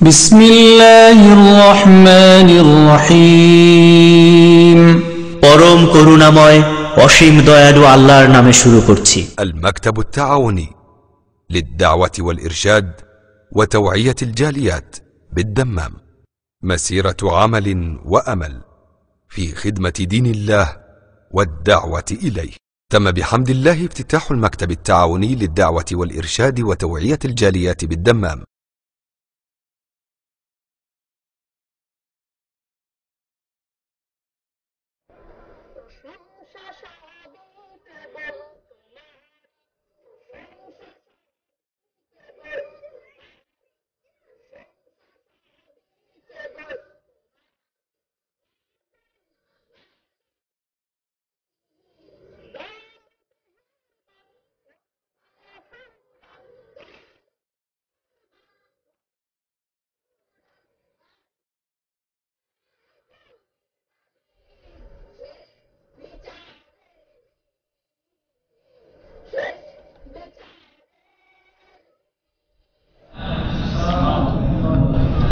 বিসমিল্লাহির রহমানির রহিম। পরম করুণাময় অসীম দয়ালু আল্লাহর নামে শুরু করছি। المكتب التعاوني للدعوة والإرشاد وتوعية الجاليات بالدمام، مسيرة عمل وأمل في خدمة دين الله والدعوة إليه. تم بحمد الله افتتاح المكتب التعاوني للدعوة والإرشاد وتوعية الجاليات بالدمام.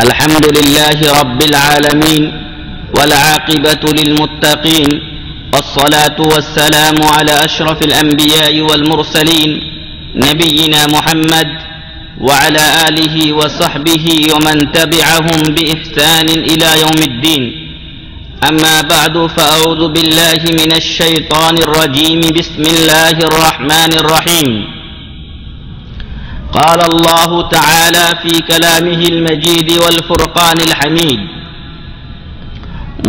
الحمد لله رب العالمين والعاقبة للمتقين والصلاة والسلام على أشرف الأنبياء والمرسلين نبينا محمد وعلى آله وصحبه ومن تبعهم بإحسان إلى يوم الدين. أما بعد فأعوذ بالله من الشيطان الرجيم. بسم الله الرحمن الرحيم. قال الله تعالى في كلامه المجيد والفرقان الحميد: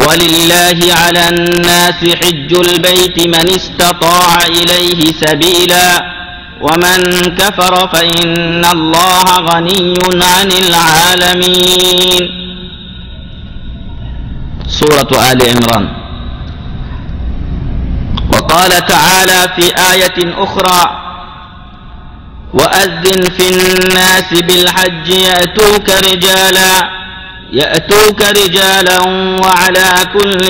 ولله على الناس حج البيت من استطاع إليه سبيلا ومن كفر فإن الله غني عن العالمين. سورة آل عمران. وقال تعالى في آية أخرى: وأذن في الناس بالحج يأتوك رجالا وعلى كل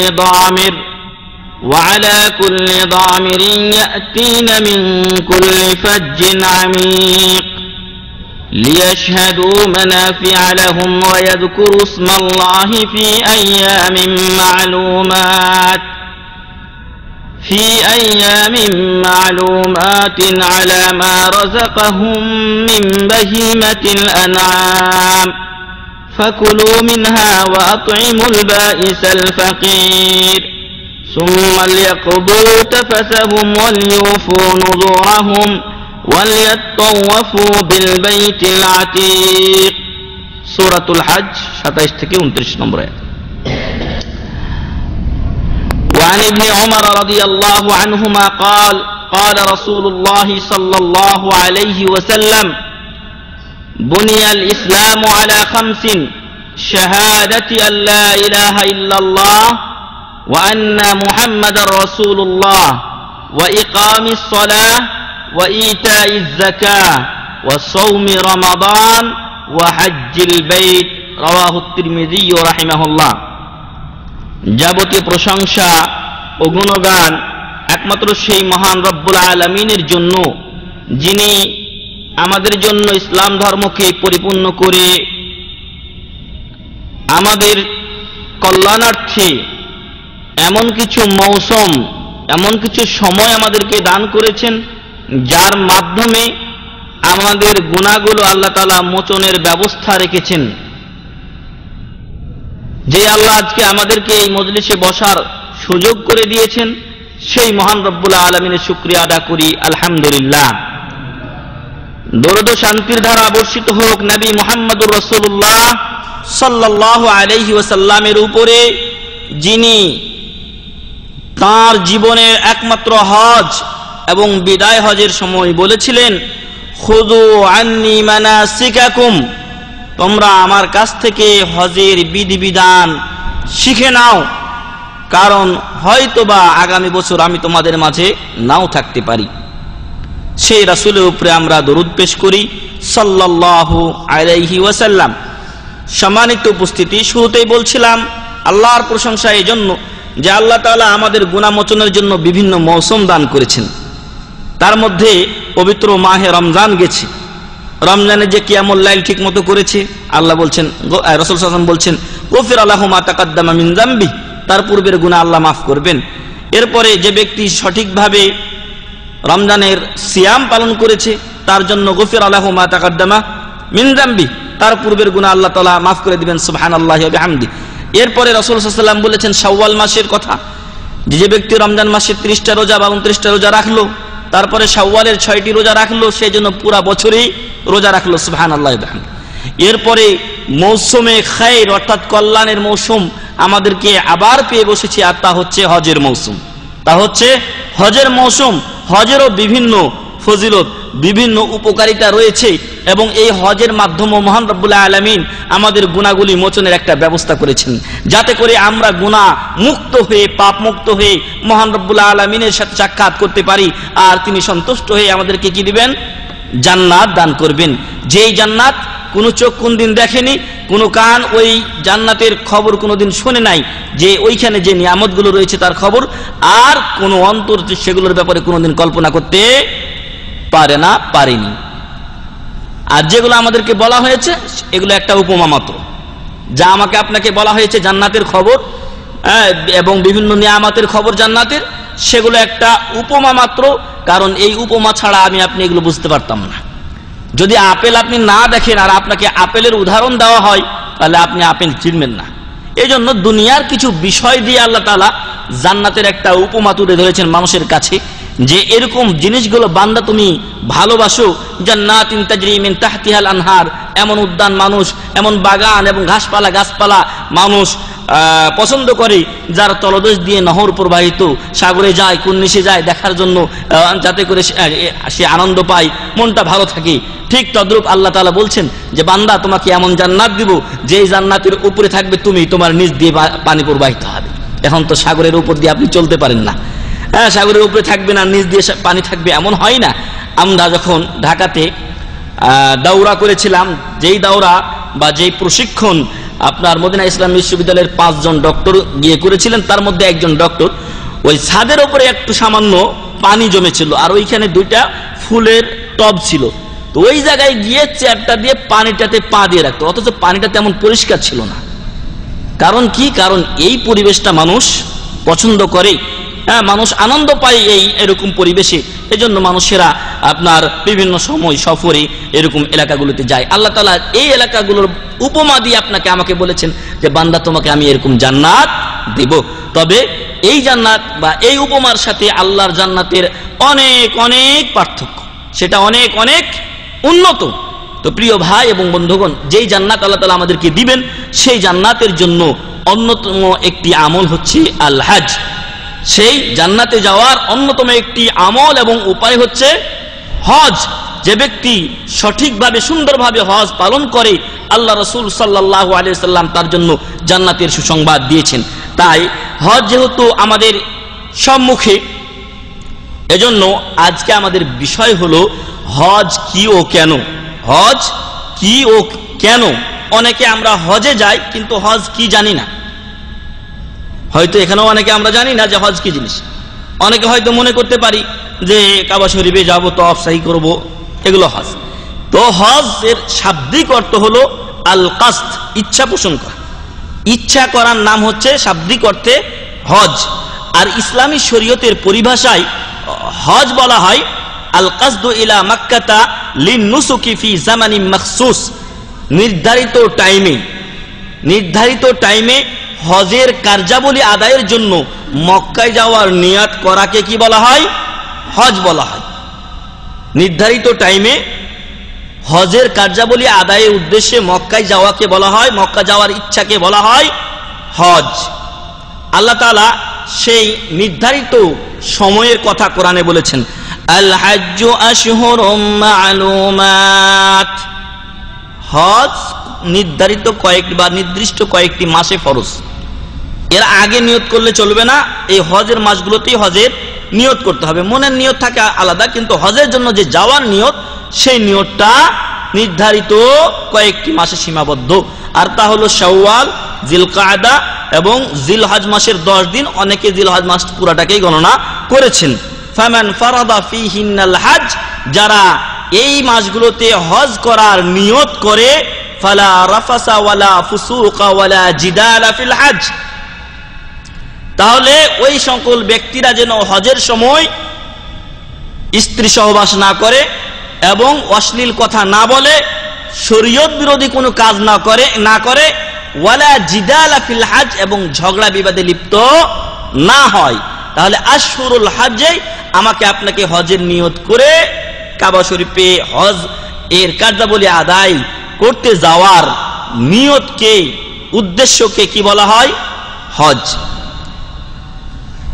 ضامر يأتين من كل فج عميق ليشهدوا منافع لهم ويذكروا اسم الله في أيام معلومات على ما رزقهم من بهيمة الأنعام فكلوا منها وأطعموا البائس الفقير ثم ليقضوا تفثهم وليوفوا نذورهم وليطوفوا بالبيت العتيق. سورة الحج 27-29 নম্বর আয়াত। وعن ابن عمر رضي الله عنهما قال: قال رسول الله صلى الله عليه وسلم: بني الإسلام على 5: شهادة أن لا إله إلا الله وأن محمد رسول الله وإقام الصلاة وإيتاء الزكاة وصوم رمضان وحج البيت. رواه الترمذي رحمه الله. যাবতীয় প্রশংসা ও গুণগান একমাত্র সেই মহান রব্বুল আলামিনের জন্য, যিনি আমাদের জন্য ইসলাম ধর্মকে পরিপূর্ণ করে আমাদের কল্যাণার্থে এমন কিছু মৌসুম, এমন কিছু সময় আমাদেরকে দান করেছেন, যার মাধ্যমে আমাদের গুনাহগুলো আল্লাহ তাআলা মোচনের ব্যবস্থা রেখেছেন। যে আল্লাহ আজকে আমাদেরকে এই মজলিসে বসার সুযোগ করে দিয়েছেন, সেই মহান রব্বুল আলামিনের শুকরিয়া আদা করি, আলহামদুলিল্লাহ। দরুদ ও শান্তির ধারা বর্ষিত হোক নবী মুহাম্মদুর রাসূলুল্লাহ সাল্লাল্লাহু আলাইহি ওয়াসাল্লামের উপরে, যিনি তাঁর জীবনের একমাত্র হজ এবং বিদায় হজের সময় বলেছিলেন: খুযু আন্নী মানাসিকাকুম, তোমরা আমার কাছ থেকে হজের বিধিবিধান শিখে নাও, কারণ হয়তোবা আগামী বছর আমি তোমাদের মাঝে নাও থাকতে পারি। সেই রাসূলের উপরে আমরা দরুদ পেশ করি সাল্লাল্লাহু আলাইহি ওয়াসাল্লাম। সম্মানিত উপস্থিতি, শুরুতেই বলছিলাম আল্লাহর প্রশংসা এই জন্য যে আল্লাহ তাআলা আমাদের গুনাহ মোচনের জন্য বিভিন্ন মৌসুম দান করেছেন। তার মধ্যে পবিত্র মাহে রমজান গেছে। রমজানে যে কিয়ামুল লাইল ঠিক মতো করেছে, আল্লাহ বলছেন, রাসূল সাল্লাল্লাহু আলাইহি ওয়াসাল্লাম বলছেন, গফিরা লাহু মা তাকাদ্দামা মিন যামবি, তার পূর্বের গুনাহ আল্লাহ মাফ করবেন। এরপরে যে ব্যক্তি সঠিকভাবে রমজানের সিয়াম পালন করেছে তার জন্য গফিরা লাহু মা তাকাদ্দামা মিন যামবি, তার পূর্বের গুনাহ আল্লাহ তাআলা মাফ করে দিবেন, সুবহানাল্লাহি ওয়া বিহামদি। এরপরে রাসূল সাল্লাল্লাহু আলাইহি ওয়াসাল্লাম বলেছেন শাওয়াল মাসের কথা, যে ব্যক্তি রমজান মাসে 30টা রোজা বা 29টা রোজা রাখলো, তারপরে শাওয়ালের 6টি রোজা রাখলো, সেই জন্য পুরা বছরই রোজা রাখলো, সুবহানাল্লাহি ওয়া বিহামদি। এরপরে মৌসুমে খায়র অর্থাৎ কল্যাণের মৌসুম আমাদেরকে আবার পেয়ে বসেছে, আর তা হচ্ছে হজের মৌসুম। তা হচ্ছে হজের মৌসুম। হজেরও বিভিন্ন ফজিলত, বিভিন্ন উপকারিতা রয়েছে, এবং এই হজের মাধ্যমে মহান রব্বুল আলামিন আমাদের গুনাহগুলি মোচনের একটা ব্যবস্থা করেছেন, যাতে করে আমরা গুনাহ মুক্ত হয়ে, পাপ মুক্ত হয়ে মহান রব্বুল আলামিনের সাথে সাক্ষাৎ করতে পারি, আর তিনি সন্তুষ্ট হয়ে আমাদেরকে কি দিবেন? জান্নাত দান করবেন। যেই জান্নাত কোনো চোখ কোনদিন দেখেনি, কোনো কান ওই জান্নাতের খবর কোনোদিন শুনে নাই, যে ওইখানে যে নিয়ামতগুলো রয়েছে তার খবর, আর কোনো অন্তর সেগুলোর ব্যাপারে কোনোদিন কল্পনা করতে পারে না, পারেনি। আর যেগুলো আমাদেরকে বলা হয়েছে এগুলো একটা উপমা মাত্র। যা আমাকে আপনাকে বলা হয়েছে জান্নাতের খবর এবং বিভিন্ন নিয়ামতের খবর জান্নাতের, সেগুলো একটা উপমা মাত্র। কারণ এই উপমা ছাড়া আমি আপনি এগুলো বুঝতে পারতাম না। যদি আপেল আপনি না দেখেন আর আপনাকে আপেলের উদাহরণ দেওয়া হয়, তাহলে আপনি আপেল চিনবেন না। এই জন্য দুনিয়ার কিছু বিষয় দিয়ে আল্লাহ তাআলা জান্নাতের একটা উপমা তুলে ধরেছেন মানুষের কাছে, যে এরকম জিনিসগুলো বান্দা তুমি ভালোবাসো, জান্নাতিন তাজরি মিন তাহতিহাল আনহার, এমন উদ্যান মানুষ, এমন বাগান এবং গাছপালা মানুষ পছন্দ করে, যার তলদেশ দিয়ে নহর প্রবাহিত, সাগরে যায়, কুন্নিসে যায় দেখার জন্য, যাতে করে সে আনন্দ পায়, মনটা ভালো থাকে। ঠিক তদ্রূপ আল্লাহ তাআলা বলছেন যে বান্দা তোমাকে এমন জান্নাত দিব, যেই জান্নাতের উপরে থাকবে তুমি, তোমার নিচ দিয়ে পানি প্রবাহিত হবে। এখন তো সাগরের উপর দিয়ে আপনি চলতে পারেন না, সাগরের উপরে থাকবে না, নিচ দিয়ে পানি থাকবে, এমন হয় না। আমরা যখন ঢাকাতে দাওরা করেছিলাম, যেই দাওরা বা যেই প্রশিক্ষণ আপনার মদিনা ইসলাম বিশ্ববিদ্যালয়ের 5 জন ডক্টর গিয়ে করেছিলেন, তার মধ্যে একজন ডক্টর ওই ছাদের উপরে একটু সামান্য পানি জমেছিল, আর ওইখানে 2টা ফুলের টব ছিল। তো ওই জায়গায় গিয়ে চেয়ারটা দিয়ে পানিটাতে পা দিয়ে রাখতো, অথচ পানিটা তেমন পরিষ্কার ছিল না। কারণ কি? কারণ এই পরিবেশটা মানুষ পছন্দ করে, মানুষ আনন্দ পায় এরকম পরিবেশে। এজন্য মানুষেরা আপনার বিভিন্ন সময় সফরে এরকম এলাকাগুলোতে যায়। আল্লাহ তাআলা এই এলাকাগুলোর উপমা দিয়ে আপনাকে আমাকে বলেছেন যে বান্দা তোমাকে আমি এরকম জান্নাত দেব। তবে এই জান্নাত বা এই উপমার সাথে আল্লাহর জান্নাতের অনেক অনেক পার্থক্য, সেটা অনেক অনেক উন্নত। তো প্রিয় ভাই এবং বন্ধুগণ, যেই জান্নাত আল্লাহ তাআলা আমাদেরকে দিবেন, সেই জান্নাতের জন্য অন্যতম একটি আমল হচ্ছে আল হজ। সেই জান্নাতে যাওয়ার অন্যতম একটি আমল এবং উপায় হচ্ছে হজ। যে ব্যক্তি সঠিকভাবে সুন্দরভাবে হজ পালন করে, আল্লাহ রাসূল সাল্লাল্লাহু আলাইহি ওয়াসাল্লাম তার জন্য জান্নাতের সুসংবাদ দিয়েছেন। তাই হজ যেহেতু আমাদের সম্মুখে, এজন্য আজকে আমাদের বিষয় হলো হজ কি ও কেন। হজ কি ও কেন? অনেকে আমরা হজে যাই কিন্তু হজ কি জানি না। হয়তো এখানেও অনেকে আমরা জানি না যে হজ কি জিনিস। অনেকে হয়তো মনে করতে পারি যে কাবা শরীফে যাব, তওয়াফ সাই করব, এগুলো হজ। তো হজ এর শাব্দিক অর্থ হলো আল কাসদ, ইচ্ছা পোষণ করা। ইচ্ছা করার নাম হচ্ছে শাব্দিক অর্থে হজ। আর ইসলামী শরীয়তের পরিভাষায় হজ বলা হয় আল কাসদু ইলা মাক্কাতা লিন্নুসুকি ফি জামানিন মাখসুস। নির্ধারিত টাইমে হজের কার্যাবলী আদায়ের জন্য মক্কায় যাওয়ার নিয়ত করাকে কি বলা হয়? হজ বলা হয়। নির্ধারিত টাইমে হজের কার্যাবলী আদায়ের উদ্দেশ্যে মক্কায় যাওয়াকে বলা হয়, মক্কা যাওয়ার ইচ্ছাকে বলা হয় হজ। আল্লাহ তাআলা সেই নির্ধারিত সময়ের কথা কোরআনে বলেছেন, আল হাজ্জু আশহুরুম মা'লুমাত। হজ নির্ধারিত নির্দিষ্ট কয়েকটি মাসে ফরজ। এর আগে নিয়ত করলে চলবে না। এই হজের মাসগুলোতেই হজের নিয়ত করতে হবে। মনের নিয়ত থাকে আলাদা, কিন্তু হজের জন্য যে যাওয়ার নিয়ত, সেই নিয়তটা নির্ধারিত কয়েকটি মাসে সীমাবদ্ধ। আর তা হলো শাওয়াল, জিলকাদা এবং জিলহজ মাসের 10 দিন। অনেকে জিলহজ মাস পুরাটাকেই গণনা করেছেন। ফামান ফারাদা ফীহিন্নাল হজ, যারা এই মাসগুলোতে হজ করার নিয়ত করে ফালা রাফাসা ওয়ালা ফুসুকা ওয়ালা জিদালা ফিল হজ, তাহলে ওই সকল ব্যক্তিরা যেন হজের সময় স্ত্রী সহবাস না করে এবং অশ্লীল কথা না বলে, শরীয়ত বিরোধী কোনো কাজ না করে ওয়ালা জিদালা ফিল হজ, এবং ঝগড়া বিবাদে লিপ্ত না হয়। তাহলে আশহুরুল হজ্জে আমাকে আপনাকে হজের নিয়ত করে কাবা শরীফে হজ এর কার্যাবলী আদায় করতে যাওয়ার নিয়তকে, উদ্দেশ্যকে কি বলা হয়? হজ।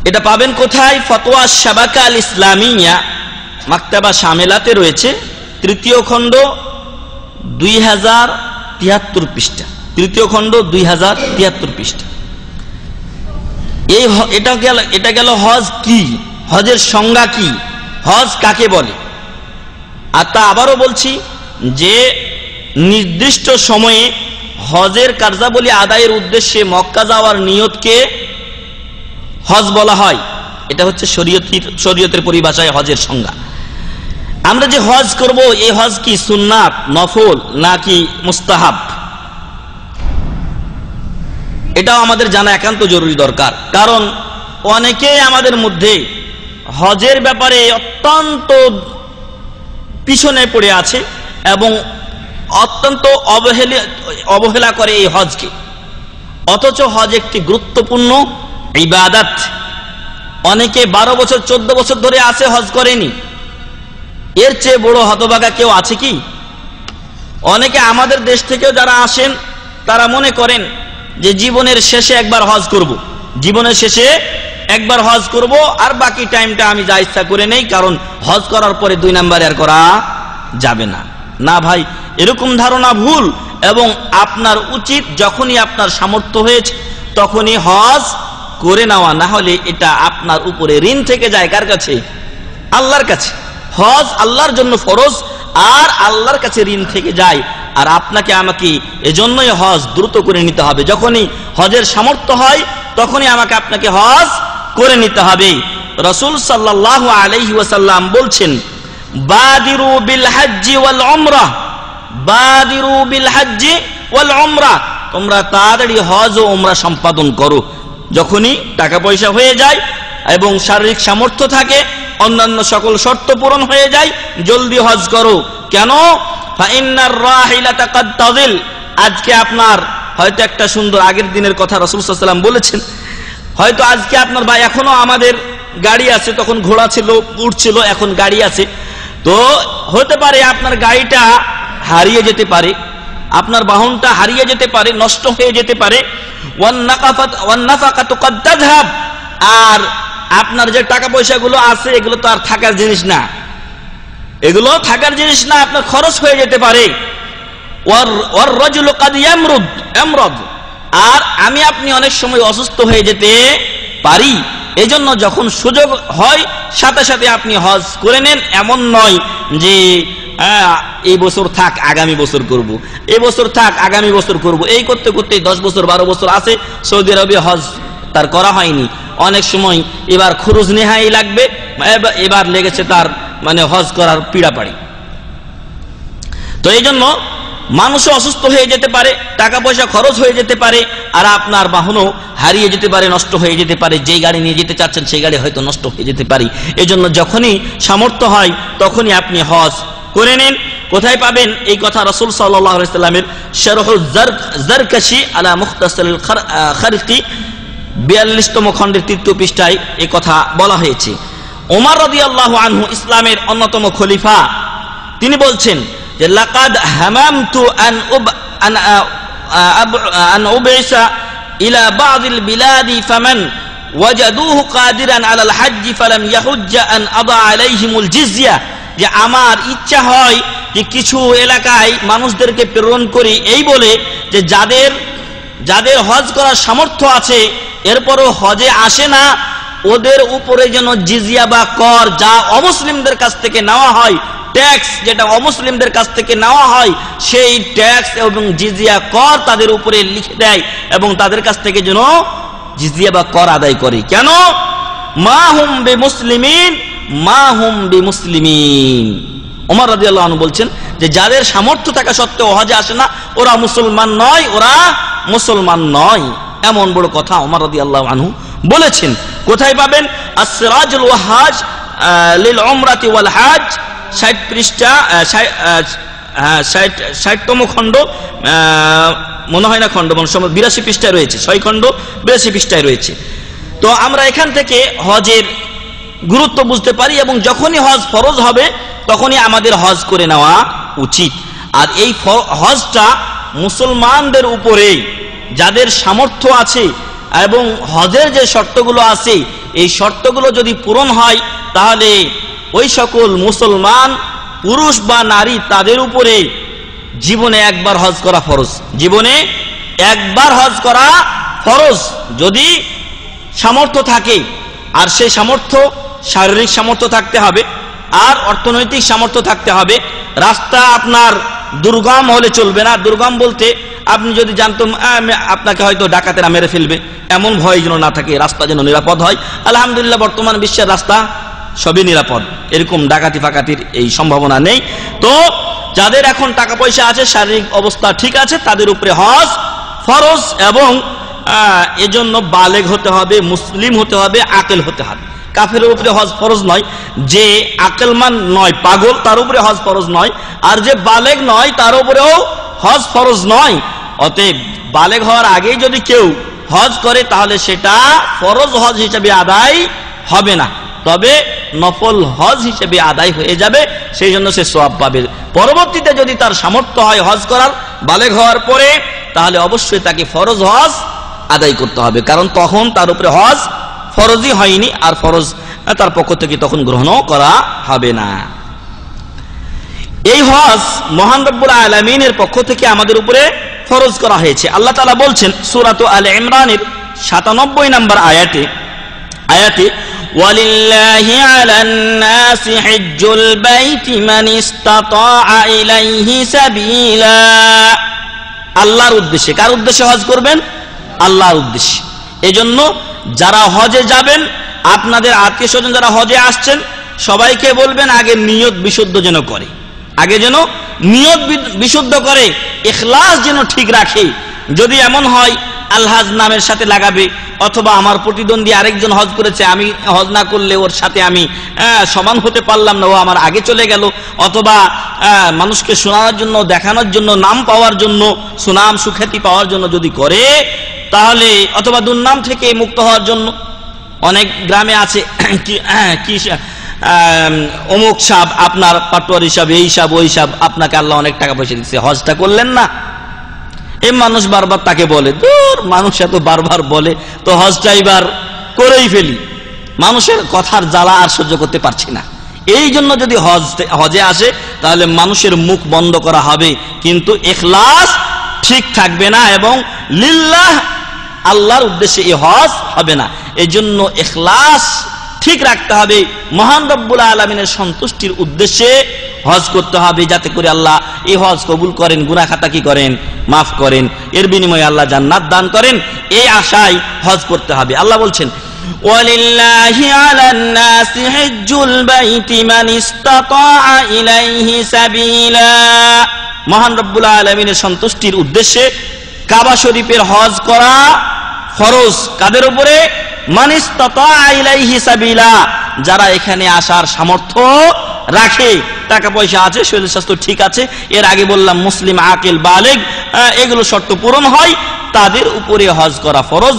এটা পাবেন কোথায়? ফতোয়া শাবাকা আল ইসলামিয়া মাকতাবা শামেলাতে রয়েছে, 3য় খণ্ড 2073 পৃষ্ঠা, 3য় খণ্ড 2073 পৃষ্ঠা। এটা গেল হজ কি, হজের সংজ্ঞা কি, হজ কাকে বলে। আর তা আবারও বলছি যে নির্দিষ্ট সময়ে হজের কার্যাবলী আদায়ের উদ্দেশ্যে মক্কা যাওয়ার নিয়তকে হজ বলা হয়। এটা হচ্ছে শরীয়তের পরিভাষায় হজের সংজ্ঞা। আমরা যে হজ করব, এই হজ কি সুন্নাত, নফল নাকি মুস্তাহাব, এটাও আমাদের জানা একান্ত জরুরি দরকার। কারণ অনেকেই আমাদের মধ্যে হজের ব্যাপারে অত্যন্ত পিছনে পড়ে আছে এবং অত্যন্ত অবহেলা করে এই হজকে, অথচ হজ একটি গুরুত্বপূর্ণ ইবাদত। অনেকে 12 বছর 14 বছর ধরে আছে, হজ করেনি। এর চেয়ে বড় হতভাগা কেউ আছে কি? অনেকে আমাদের দেশ থেকেও যারা আসেন তারা মনে করেন যে জীবনের শেষে একবার হজ করব, জীবনের শেষে একবার হজ করব, আর বাকি টাইমটা আমি যা ইচ্ছা করে নেই, কারণ হজ করার পরে 2 নাম্বার আর করা যাবে না। না ভাই, এরকম ধারণা ভুল। এবং আপনার উচিত যখনই আপনার সামর্থ্য হয়েছে তখনই হজ করে নেওয়া, না হলে এটা আপনার উপরে ঋণ থেকে যায়। কার কাছে? আল্লাহর কাছে। হজ আল্লাহর জন্য ফরজ, আর আল্লাহর কাছে ঋণ থেকে যায়। আর আপনাকে আমাকে এজন্যই হজ দ্রুত করে নিতে হবে। যখনই হজের সামর্থ্য হয় তখনই আমাকে আপনাকে হজ করে নিতে হবে। রাসূল সাল্লাল্লাহু আলাইহি ওয়াসাল্লাম বলছেন, বাদিরু বিল হজ্জি ওয়াল উমরাহ, বাদিরু বিল হজ্জি ওয়াল উমরাহ, তোমরা তাড়াতাড়ি হজ ও উমরা সম্পাদন করো। যখনই টাকা পয়সা হয়ে যায় এবং শারীরিক সামর্থ্য থাকে, অন্যান্য সকল শর্ত পূরণ হয়ে যায়, জলদি হজ করো। কেন? ফাইন্নার রাহিলাতা কাদ তাযিল, আজকে আপনার হয়তো একটা সুন্দর আগের দিনের কথা রাসূল সাল্লাল্লাহু আলাইহি ওয়াসাল্লাম বলেছেন, হয়তো আজকে আপনার বা এখনো আমাদের গাড়ি আছে, তখন ঘোড়া ছিল, উট ছিল, এখন গাড়ি আছে। তো হতে পারে আপনার গাড়িটা হারিয়ে যেতে পারে, আপনার বাহনটা হারিয়ে যেতে পারে, নষ্ট হয়ে যেতে পারে। ওয়ান নাফাকাতু কাদ তাযহাব, আর আপনার যে টাকা পয়সাগুলো আছে এগুলো তো আর থাকার জিনিস না, এগুলো থাকার জিনিস না, আপনার খরচ হয়ে যেতে পারে। ওয়ার রাজুলু কাদ ইয়ামরুদ, আর আমি আপনি অনেক সময় অসুস্থ হয়ে যেতে পারি। এজন্য যখন সুযোগ হয় সাথে সাথে আপনি হজ করে নেন। এমন নয় যে এই বছর থাক আগামী বছর করব, এই বছর থাক আগামী বছর করব, এই করতে করতে 10 বছর 12 বছর আছে, সৌদি আরবে হজ তার করা হয়নি। অনেক সময় এবার খরচ নেহাই লাগবে, এবার লেগেছে তার মানে হজ করার পীড়াপাড়ি। তো এই জন্য মানুষও অসুস্থ হয়ে যেতে পারে, টাকা পয়সা খরচ হয়ে যেতে পারে, আর আপনার বাহনও হারিয়ে যেতে পারে, নষ্ট হয়ে যেতে পারে। যেই গাড়ি নিয়ে যেতে চাচ্ছেন সেই গাড়ি হয়তো নষ্ট হয়ে যেতে পারে। এজন্য যখনই সামর্থ্য হয় তখনই আপনি হজ করে নেন। কোথায় পাবেন এই কথা? রাসূল সাল্লাল্লাহু আলাইহি ওয়াসাল্লামের শারহুল জারকাশি আলা মুখতাসারিল খারকি 42তম খণ্ডের 3য় পৃষ্ঠায় এই কথা বলা হয়েছে। ওমর রাদিয়াল্লাহু আনহু ইসলামের অন্যতম খলিফা, তিনি বলছেন যে লাকাদ হামামতু আন উবইসা ইলা বাযিল বিলাদি ফামান ওয়াজাদুহু কাদিরান আলাল হজ্জ ফালাম ইয়াহুজ্জা আন আদা আলাইহিমুল জিজিয়া, যে আমার ইচ্ছা হয় যে কিছু এলাকায় মানুষদেরকে প্রেরণ করি, এই বলে যে যাদের হজ করার সামর্থ্য আছে এরপরও হজে আসে না, ওদের উপরে যেন জিজিয়া বা কর, যা অমুসলিমদের কাছ থেকে নেওয়া হয়, ট্যাক্স যেটা অমুসলিমদের কাছ থেকে নেওয়া হয়, সেই ট্যাক্স এবং জিজিয়া কর তাদের উপরে লিখে দেয় এবং তাদের কাছ থেকে যেন জিজিয়া বা কর আদায় করে। কেন? মা হুম বিমুসলিমিন, মা হুম বিমুসলিমিন, ওমর রাদিয়াল্লাহু আনহু বলছেন যে যাদের সামর্থ্য থাকা সত্ত্বেও হজে আসে না ওরা মুসলমান নয়, ওরা মুসলমান নয়। এমন বড় কথা ওমর রাদিয়াল্লাহু আনহু বলেছেন। কোথায় পাবেন? আস-সিরাজুল ওয়াহাজ লিল উমরাতি ওয়াল হজ, 60 পৃষ্ঠা, 60তম খণ্ড, মনে হয় না খণ্ড, 82 পৃষ্ঠায় রয়েছে, 6 খণ্ড 82 পৃষ্ঠায় রয়েছে। তো আমরা এখান থেকে হজের গুরুত্ব বুঝতে পারি এবং যখনই হজ ফরজ হবে তখনই আমাদের হজ করে নেওয়া উচিত। আর এই হজটা মুসলমানদের উপরে যাদের সামর্থ্য আছে এবং হজের যে শর্তগুলো আছে এই শর্তগুলো যদি পূরণ হয় তাহলে ওই সকল মুসলমান পুরুষ বা নারী তাদের উপরে জীবনে একবার হজ করা ফরজ, জীবনে একবার হজ করা ফরজ যদি সামর্থ্য থাকে। আর সেই সামর্থ্য শারীরিক সামর্থ্য থাকতে হবে আর অর্থনৈতিক সামর্থ্য থাকতে হবে। রাস্তা আপনার দুর্গম হলে চলবে না। দুর্গম বলতে আপনি যদি জানতেন আপনাকে হয়তো ডাকাতেরা মেরে ফেলবে, এমন ভয় যেন না থাকে, রাস্তা যেন নিরাপদ হয়। আলহামদুলিল্লাহ বর্তমান বিশ্বের রাস্তা সবই নিরাপদ, এরকম ডাকাতি ফাকাতির এই সম্ভাবনা নেই। তো যাদের এখন টাকা পয়সা আছে, শারীরিক অবস্থা ঠিক আছে, তাদের উপরে হজ ফরজ এবং এজন্য বালেগ হতে হবে, মুসলিম হতে হবে, আকেল হতে হবে। কাফেরের উপরে হজ ফরজ নয়, যে আকেলমান নয়, পাগল, তার উপরে হজ ফরজ নয়। আর যে বালেগ নয় তার উপরেও হজ ফরজ নয়। অতএব বালেগ হওয়ার আগেই যদি কেউ হজ করে তাহলে সেটা ফরজ হজ হিসেবে আদায় হবে না, তবে নফল হজ হিসেবে আদায় হয়ে যাবে, সেই জন্য সে সওয়াব পাবে। পরবর্তীতে যদি তার সামর্থ্য হয় হজ করার বালেগ হওয়ার পরে, তাহলে অবশ্যই তাকে ফরজ হজ আদায় করতে হবে, কারণ তখন তার উপরে হজ ফরজই হয়নি, আর ফরজ তার পক্ষ থেকে তখন গ্রহণও করা হবে না। এই হজ মহান রব্বুল আলামিনের পক্ষ থেকে আমাদের উপরে ফরজ করা হয়েছে। আল্লাহ তাআলা বলছেন সূরা আলে ইমরানের 97 নম্বর আয়াতে ওয়ালিল্লাহি আলান নাসি হিজ্জুল বাইতি মান ইসতাতাআ ইলাইহি সাবিলা। আল্লাহর উদ্দেশ্যে, কার উদ্দেশ্যে হজ করবেন? আল্লাহর উদ্দেশ্যে। এজন্য যারা হজে যাবেন, আপনাদের আত্মীয় স্বজন যারা হজে আসছেন, সবাইকে বলবেন আগে নিয়ত বিশুদ্ধ যেন করে, আগে যেন নিয়ত বিশুদ্ধ করে, ইখলাস যেন ঠিক রাখে। যদি এমন হয় আলহাজ নামের সাথে লাগাবে, অথবা আমার প্রতিদ্বন্দ্বী আরেকজন হজ করেছে, আমি হজ না করলে ওর সাথে আমি সমান হতে পারলাম না, ও আমার আগে চলে গেল, অথবা মানুষকে শোনানোর জন্য, দেখানোর জন্য, নাম পাওয়ার জন্য, সুনাম সুখ্যাতি পাওয়ার জন্য যদি করে, তাহলে অথবা দুর্নাম থেকে মুক্ত হওয়ার জন্য। অনেক গ্রামে আছে কি অমুক সাহেব আপনার পাটোয়ারি সাহেব, এই সাহেব ওই সাহেব, আপনাকে আল্লাহ অনেক টাকা পয়সা দিচ্ছে, হজটা করলেন না। এই মানুষ বারবার তাকে বলে, দূর, মানুষ এত বারবার বলে তো হজটা এবার করেই ফেলি, মানুষের কথার জ্বালা আর সহ্য করতে পারছি না। এই জন্য যদি হজে আসে তাহলে মানুষের মুখ বন্ধ করা হবে, কিন্তু ইখলাস ঠিক থাকবে না এবং লিল্লাহ আল্লাহর উদ্দেশ্যে এই হজ হবে না। এই জন্য ইখলাস ঠিক রাখতে হবে, মহান রব্বুল আলামিনের সন্তুষ্টির উদ্দেশ্যে হজ করতে হবে, যাতে করে আল্লাহ এই হজ কবুল করেন, গুনাহ খাতা কি করেন, মাফ করেন, এর বিনিময়ে আল্লাহ জান্নাত দান করেন, এই আশায় হজ করতে হবে। আল্লাহ বলছেন ওয়ালিল্লাহি আলান নাসি হিজ্জুল বাইতি মান ইসতাতাআ ইলাইহি সাবিলা। মহান রব্বুল আলামিনের সন্তুষ্টির উদ্দেশ্যে কাবা শরীফের হজ করা ফরজ। কাদের উপরে? মান ইসতাতাআ ইলাইহি সাবিলা, যারা এখানে আসার সামর্থ্য রাখে, টাকা পয়সা আছে, শরীর স্বাস্থ্য ঠিক আছে, এর আগে বললাম মুসলিম, আকিল, বালেগ, এগুলো শর্ত পূরণ হয়, তাদের উপরে হজ করা ফরজ।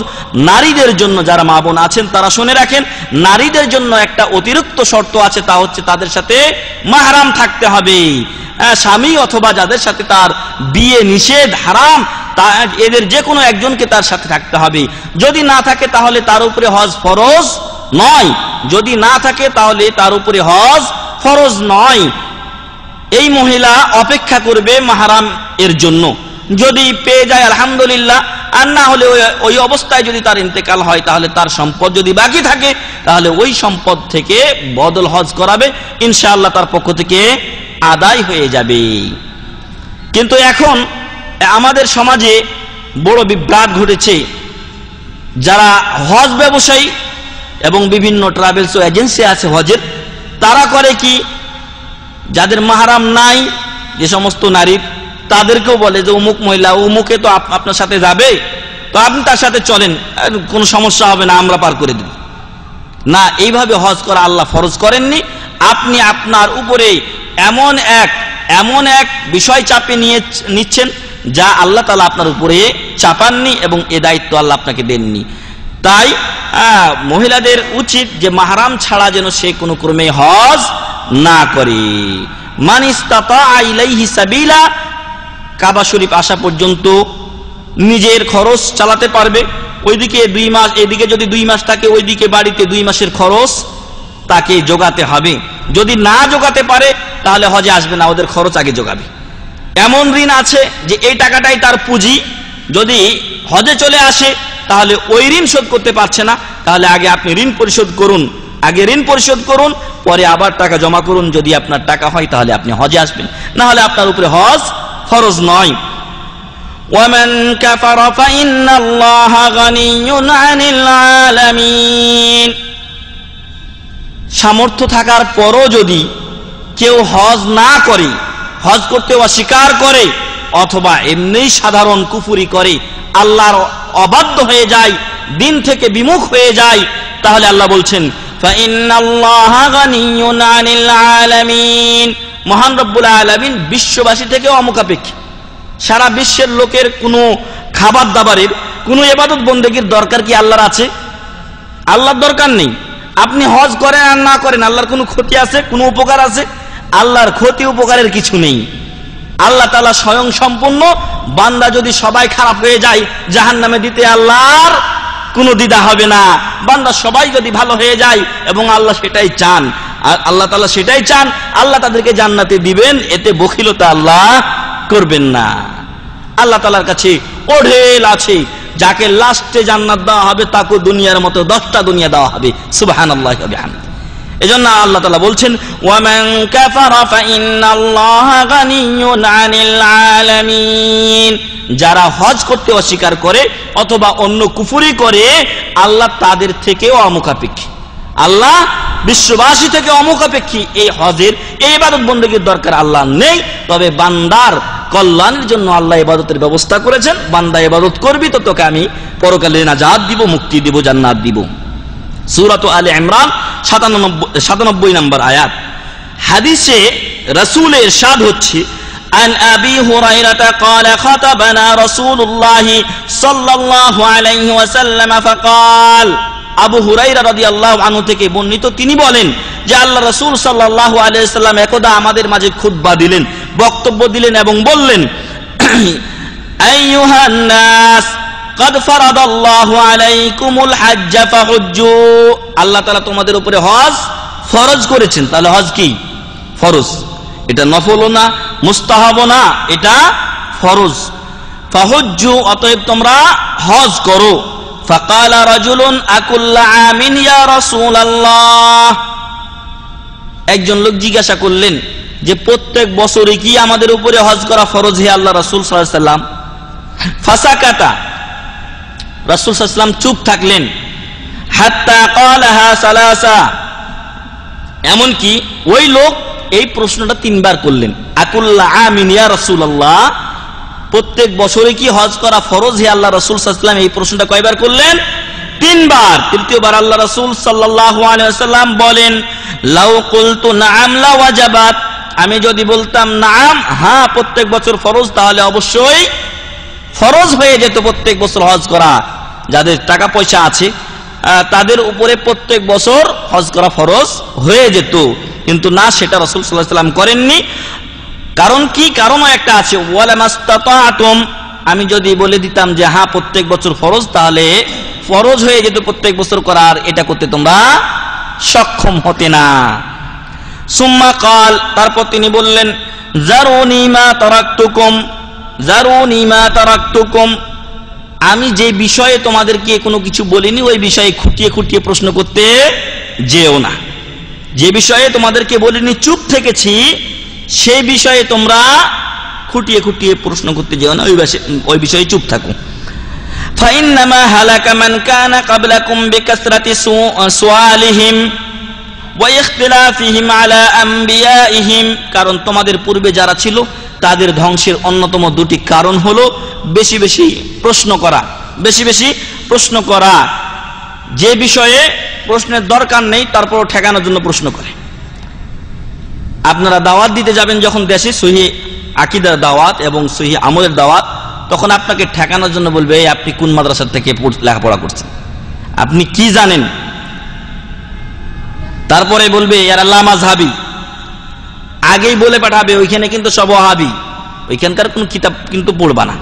নারীদের জন্য, যারা মা বোন আছেন তারা শুনে রাখেন, নারীদের জন্য একটা অতিরিক্ত শর্ত আছে, তা হচ্ছে তাদের সাথে মাহরাম থাকতে হবে, স্বামী অথবা যাদের সাথে তার বিয়ে নিষেধ, হারাম, এদের যে কোনো একজনকে তার সাথে থাকতে হবে। যদি না থাকে তাহলে তার উপরে হজ ফরজ নয়, যদি না থাকে তাহলে তার উপরে হজ ফরজ নয়। এই মহিলা অপেক্ষা করবে মাহরাম এর জন্য, যদি পেয়ে যায় আলহামদুলিল্লাহ, আর না হলে ওই অবস্থায় যদি তার ইন্তেকাল হয় তাহলে তার সম্পদ যদি বাকি থাকে তাহলে ওই সম্পদ থেকে বদল হজ করাবে, ইনশাআল্লাহ তার পক্ষ থেকে আদায় হয়ে যাবে। কিন্তু এখন আমাদের সমাজে বড় বিভ্রাট ঘটেছে, যারা হজ ব্যবসায়ী এবং বিভিন্ন ট্রাভেলস ও এজেন্সি আছে হজের, তারা করে কি, যাদের মাহরাম নাই যে সমস্ত নারীর, তাদেরকেও বলে যে অমুক মহিলা অমুকে তো আপনার সাথে যাবে, তো আপনি তার সাথে চলেন, কোনো সমস্যা হবে না, আমরা পার করে দেব না। এইভাবে হজ করা আল্লাহ ফরজ করেননি। আপনি আপনার উপরে এমন এক বিষয় চাপে নিচ্ছেন যা আল্লাহ তাআলা আপনার উপরে চাপাননি এবং এ দায়িত্ব আল্লাহ আপনাকে দেননি। তাই মহিলাদের উচিত যে মাহরাম ছাড়া যেন সে কোনো ক্রমে হজ না করে। মান ইসতাতা ইলাইহি সাবিলা, কাবা শরীফ আসা পর্যন্ত নিজের খরচ চালাতে পারবে, ওইদিকে 2 মাস, এদিকে যদি 2 মাস থাকে ওইদিকে বাড়িতে 2 মাসের খরচ তাকে জোগাতে হবে। যদি না জোগাতে পারে তাহলে হজে আসবে না, ওদের খরচ আগে জোগাবে। এমন ঋণ আছে যে এই টাকাটাই তার পুঁজি, যদি হজে চলে আসে তাহলে ওই ঋণ শোধ করতে পারছে না, তাহলে আগে আপনি ঋণ পরিশোধ করুন, পরে আবার টাকা জমা করুন। যদি আপনার টাকা হয় তাহলে আপনি হজে আসবেন, না হলে আপনার উপরে হজ ফরজ নয়। ওয়ামান কাফারা ফাইন্নাল্লাহা গানিয়্যুন আনিল আলামিন। সামর্থ্য থাকার পরও যদি কেউ হজ না করে, হজ করতে অস্বীকার করে, অথবা এমনি সাধারণ কুফরি করে, আল্লাহর অবাধ্য হয়ে যায়, দিন থেকে বিমুখ হয়ে যায়, তাহলে আল্লাহ বলছেন ফাইন্নাল্লাহা গানিয়্যুন আনিল আলামিন, মহান রব্বুল আলামিন বিশ্ববাসী থেকে অমুখাপেক্ষী। সারা বিশ্বের লোকের কোনো খাবার দাবারের, কোনো ইবাদত বন্দেগীর দরকার কি আল্লাহর আছে? আল্লাহর দরকার নেই। আপনি হজ করেন আর না করেন, আল্লাহর কোনো ক্ষতি আছে, কোনো উপকার আছে? আল্লাহর ক্ষতি উপকারের কিছু নেই। আল্লাহ তাআলা স্বয়ং সম্পূর্ণ। বান্দা যদি সবাই খারাপ হয়ে যায়, জাহান্নামে দিতে আল্লাহর কোনো দ্বিধা হবে না। বান্দা সবাই যদি ভালো হয়ে যায়, এবং আল্লাহ সেটাই চান, আল্লাহ তাআলা সেটাই চান, আল্লাহ তাদেরকে জান্নাতে দিবেন, এতে বখিলতা আল্লাহ করবেন না। আল্লাহ তাআলার কাছে ওঢেল আছে, যাকে লাস্টে জান্নাত দেওয়া হবে তাকে দুনিয়ার মতো 10টা দুনিয়া দেওয়া হবে। সুবহানাল্লাহি ওয়া বিহামদিহি। এজন্য আল্লাহ তাআলা বলছেন ওয়ামান কাফারা ফাইন্নাল্লাহা গানিয়্যুন আনিল আলামিন। যারা হজ করতে অস্বীকার করে অথবা অন্য কুফরি করে, আল্লাহ তাদের থেকেও অমুখাপেক্ষী, আল্লাহ বিশ্ববাসী থেকে অমুখাপেক্ষী। এই হজের এই ইবাদত বন্দেগীর দরকার আল্লাহ নেই, তবে বান্দার কল্যাণের জন্য আল্লাহ ইবাদতের ব্যবস্থা করেছেন। বান্দা ইবাদত করবি তো তোকে আমি পরকালে নাজাত দিব, মুক্তি দিব, জান্নাত দিব। সূরা আলে ইমরান 97 নম্বর আয়াত। হাদিসে রাসূলের ইরশাদ হচ্ছে আন আবি হুরায়রা قال خطبنا رسول الله صلى الله عليه وسلم فقال, আবু হুরায়রা রাদিয়াল্লাহু আনহু থেকে বর্ণিত, তিনি বলেন যে আল্লাহ রাসূল সাল্লাল্লাহু আলাইহি ওয়াসাল্লাম একদা আমাদের মাঝে খুতবা দিলেন, বক্তব্য দিলেন এবং বললেন আইয়ুহান নাস قد فرض الله عليكم الحج فحجوا, আল্লাহ তাআলা তোমাদের উপরে হজ ফরজ করেছেন। তাহলে হজ কি? ফরজ। এটা নফলও না, মুস্তাহাবও না, এটা ফরজ। ফাহুজ্জু, অতএব তোমরা হজ করো। ফাকালা রাজুলুন আকুল্লা আমিন ইয়া রাসূলুল্লাহ, একজন লোক জিজ্ঞাসা করলেন যে প্রত্যেক বছরে কি আমাদের উপরে হজ করা ফরজ হে আল্লাহ রাসূল সাল্লাল্লাহু আলাইহি ওয়াসাল্লাম? ফাসাকাতা, রাসূল সাল্লাল্লাহু আলাইহি ওয়াসাল্লাম চুপ থাকলেন। হাত্তা ক্বালাহা সালাসা, এমন কি ওই লোক এই প্রশ্নটা 3 বার করলেন। আকুল্লা আমিন ইয়া রাসূলুল্লাহ, প্রত্যেক বছরে কি হজ করা ফরজ হে আল্লাহ রাসূল সাল্লাল্লাহু আলাইহি ওয়াসাল্লাম? এই প্রশ্নটা কয়বার করলেন? 3 বার। তৃতীয়বার আল্লাহ রাসূল সাল্লাল্লাহু আলাইহি ওয়াসাল্লাম বলেন লাউ কুলতু নাআম লা ওয়াজাবাত, আমি যদি বলতাম নাআম, হ্যাঁ প্রত্যেক বছর ফরজ, তাহলে অবশ্যই ফরজ হয়ে যেত প্রত্যেক বছর হজ করা। যাদের টাকা পয়সা আছে তাদের উপরে প্রত্যেক বছর হজ করা ফরজ হয়ে যেত, কিন্তু না, সেটা রাসূল সাল্লাল্লাহু আলাইহি ওয়াসাল্লাম করেননি। কারণ কি? কারণও একটা আছে, ওয়ালা মাস্তাতাতুম, আমি যদি বলে দিতাম যে হ্যাঁ প্রত্যেক বছর ফরজ, তাহলে ফরজ হয়ে যেত প্রত্যেক বছর করার, এটা করতে তোমরা সক্ষম হতে না। সুম্মা কাল, তারপর তিনি বললেন জারুনি মা তারাকতুকুম, জারুনি মা তারাকতুকুম, আমি যে বিষয়ে তোমাদেরকে কোনো কিছু বলিনি ওই বিষয়ে খুঁটিয়ে খুঁটিয়ে প্রশ্ন করতে যেও না। যে বিষয়ে তোমাদেরকে বলিনি, চুপ থেকেছি, সেই বিষয়ে তোমরা খুঁটিয়ে খুঁটিয়ে প্রশ্ন করতে যেও না, ওই বিষয়ে চুপ থাকো। ফাইন্নামা হালাকা মান কানা ক্বাবলাকুম বিকাসরাতি সুআলিহিম ওয়া ইখতিলাফিহিম আলা আমবিয়াইহিম, কারণ তোমাদের পূর্বে যারা ছিল তাদের ধ্বংসের অন্যতম দুটি কারণ হলো বেশি বেশি প্রশ্ন করা, বেশি বেশি প্রশ্ন করা। যে বিষয়ে প্রশ্নের দরকার নেই তারপর ঠেকানোর জন্য প্রশ্ন করে। আপনারা দাওয়াত দিতে যাবেন যখন দেশে, সহিহ আকীদার দাওয়াত এবং সহিহ আমলের দাওয়াত, তখন আপনাকে ঠেকানোর জন্য বলবে এই আপনি কোন মাদ্রাসা থেকে লেখাপড়া করছেন, আপনি কি জানেন। তারপরে বলবে এরা লামাযহাবী, আগেই বলে পাঠাবে ওইখানে কিন্তু সব ওয়াহাবী, ওইখানকার কোন কিতাব কিন্তু পড়বা না।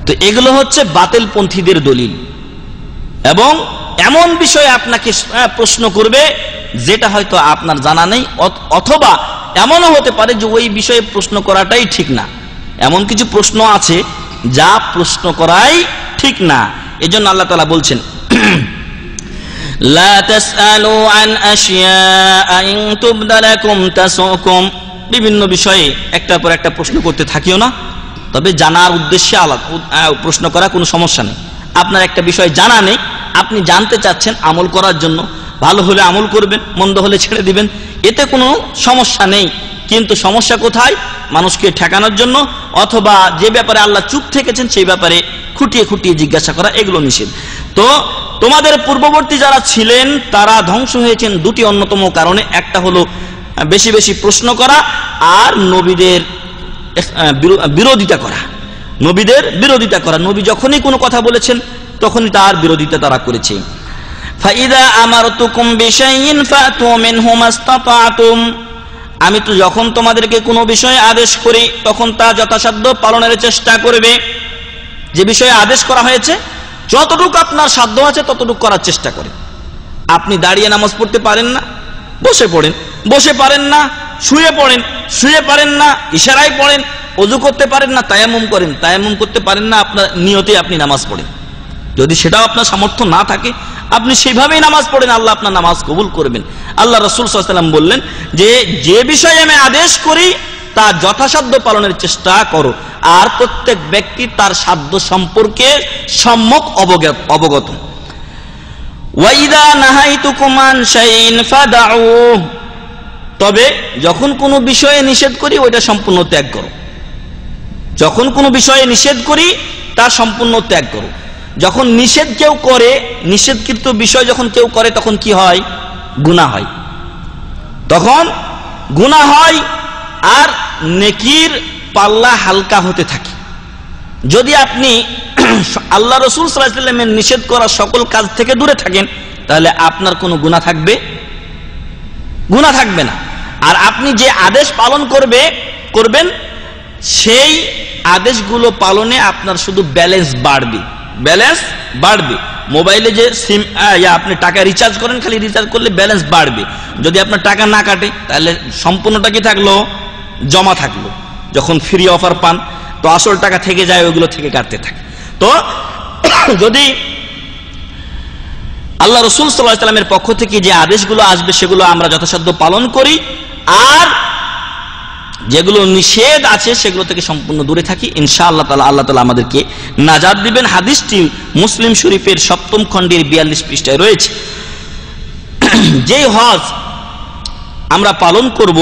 তো এগুলো হচ্ছে বাতিলপন্থীদের দলিল। এবং এমন বিষয়ে আপনাকে প্রশ্ন করবে যেটা হয়তো আপনার জানা নেই, অথবা এমনও হতে পারে যে ওই বিষয়ে প্রশ্ন করাটাই ঠিক না। এমন কিছু প্রশ্ন আছে যা প্রশ্ন করাই ঠিক না। এজন্য আল্লাহ তাআলা বলছেন লা তাসআলু আন আশিয়া ইন তুবদা লাকুম তাসুকুম, বিভিন্ন বিষয়ে একটার পর একটা প্রশ্ন করতে থাকিও না, তবে জানার উদ্দেশ্যে আলাদা প্রশ্ন করা কোনো সমস্যা নেই। আপনার একটা বিষয় জানা নেই, আপনি জানতে চাচ্ছেন আমল করার জন্য, ভালো হলে আমল করবেন, মন্দ হলে ছেড়ে দিবেন, এতে কোনো সমস্যা নেই। কিন্তু সমস্যা কোথায়? মানুষকে ঠেকানোর জন্য অথবা যে ব্যাপারে আল্লাহ চুপ থেকেছেন সেই ব্যাপারে খুঁটিয়ে খুঁটিয়ে জিজ্ঞাসা করা, এগুলো নিষেধ। তো তোমাদের পূর্ববর্তী যারা ছিলেন তারা ধ্বংস হয়েছেন দুটি অন্যতম কারণে। একটা হলো বেশি বেশি প্রশ্ন করা আর নবীদের বিরোধিতা করা, নবীদের বিরোধিতা করা। নবী যখনই কোনো কথা বলেছেন তখনই তার বিরোধিতা তারা করেছে। ফাইদা আমারতুকুম বিশাইইন ফাতু মিনহু মাসতাতাতুম, আমি তো যখন তোমাদেরকে কোনো বিষয়ে আদেশ করি তখন তা যথাসাধ্য পালনের চেষ্টা করবে। যে বিষয়ে আদেশ করা হয়েছে যতটুকু আপনার সাধ্য আছে ততটুকু করার চেষ্টা করে। আপনি দাঁড়িয়ে নামাজ পড়তে পারেন না, বসে পড়েন, বসে পারেন না শুয়ে পড়েন, শুয়ে পারেন না ইশারায় পড়েন, ওযু করতে পারেন না তায়াম্মুম করেন, তায়াম্মুম করতে পারেন না আপনার নিয়তে আপনি নামাজ পড়েন। যদি সেটাও আপনার সামর্থ্য না থাকে আপনি সেইভাবেই নামাজ পড়েন, আল্লাহ আপনার নামাজ কবুল করবেন। আল্লাহ রাসূল সাল্লাল্লাহু আলাইহি ওয়াসাল্লাম বললেন যে বিষয়ে আমি আদেশ করি তা যথাসাধ্য পালনের চেষ্টা করো, আর প্রত্যেক ব্যক্তি তার সাধ্য সম্পর্কে সম্যক অবগত। ওয়াইদা নাহাইতুকুম আন শাইইন ফাদউ, তবে যখন কোনো বিষয়ে নিষেধ করি ওইটা সম্পূর্ণ ত্যাগ করো। যখন কোনো বিষয়ে নিষেধ করি তা সম্পূর্ণ ত্যাগ করো। যখন নিষেধ কেউ করে, নিষেধকৃত বিষয় যখন কেউ করে তখন কি হয়? গুনাহ হয়, তখন গুনাহ হয় আর নেকির পাল্লা হালকা হতে থাকে। যদি আপনি আল্লাহ রাসূল সাল্লাল্লাহু আলাইহি ওয়াসাল্লামের নিষেধ করা সকল কাজ থেকে দূরে থাকেন তাহলে আপনার কোনো গুনাহ থাকবে? গুনাহ থাকবে না। আর আপনি যে আদেশ পালন করবেন সেই আদেশগুলো পালনে আপনার শুধু ব্যালেন্স বাড়বে, ব্যালেন্স বাড়বে। মোবাইলে যে সিম আপনি টাকা রিচার্জ করেন, খালি রিচার্জ করলে ব্যালেন্স বাড়বে। যদি আপনার টাকা না কাটে তাহলে সম্পূর্ণটা কি থাকলো? জমা থাকলো। যখন ফ্রি অফার পান তো আসল টাকা থেকে যায়, ওইগুলো থেকে কাটতে থাকে। তো যদি আল্লাহ রাসূল সাল্লাল্লাহু আলাইহি ওয়াসাল্লামের পক্ষ থেকে যে আদেশগুলো আসবে সেগুলো আমরা যথাসাধ্য পালন করি, আর যেগুলো নিষেধ আছে সেগুলো থেকে সম্পূর্ণ দূরে থাকি, ইনশাআল্লাহ তাআলা আল্লাহ তাআলা আমাদেরকে নাজাত দিবেন। হাদিসটি মুসলিম শরীফের 7ম খণ্ডের 42 পৃষ্ঠায় রয়েছে। যেই হজ আমরা পালন করব,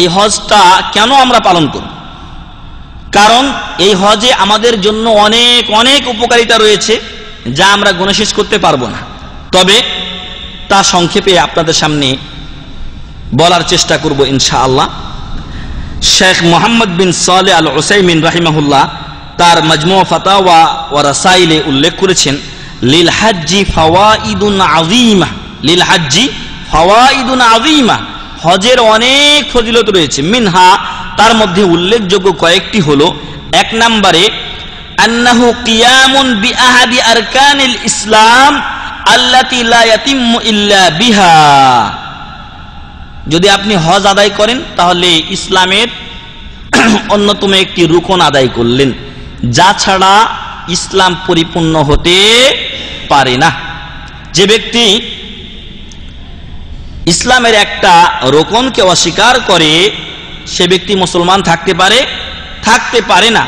এই হজটা কেন আমরা পালন করব? কারণ এই হজে আমাদের জন্য অনেক অনেক উপকারিতা রয়েছে যা আমরা গুণে শেষ করতে পারবো না। তবে তা সংক্ষেপে আপনাদের সামনে বলার চেষ্টা করব ইনশাআল্লাহ। শেখ মুহাম্মদ বিন সালেহ আল উসাইমিন রাহিমাহুল্লাহ তার মাজমু' ফাতাওয়া ওয়া রাসাইলে উল্লেখ করেছেন, লিল হাজ্জি ফাওয়াইদুন আযীমা, লিল হাজ্জি ফাওয়াইদুন আযীমা, হজের অনেক ফজিলত রয়েছে। মিনহা, তার মধ্যে উল্লেখযোগ্য কয়েকটি হলো, 1 নম্বরে আন্নাহু কিয়ামুন বিআহাদি আরকানিল ইসলাম আল্লাতী লা ইয়াতিম্মু ইল্লা বিহা। যদি আপনি হজ আদায় করেন তাহলে ইসলামের অন্যতম একটি রুকন আদায় করলেন, যা ছাড়া ইসলাম পরিপূর্ণ হতে পারে না। যে ব্যক্তি ইসলামের একটা রোকনকে অস্বীকার করে সে ব্যক্তি মুসলমান থাকতে পারে না,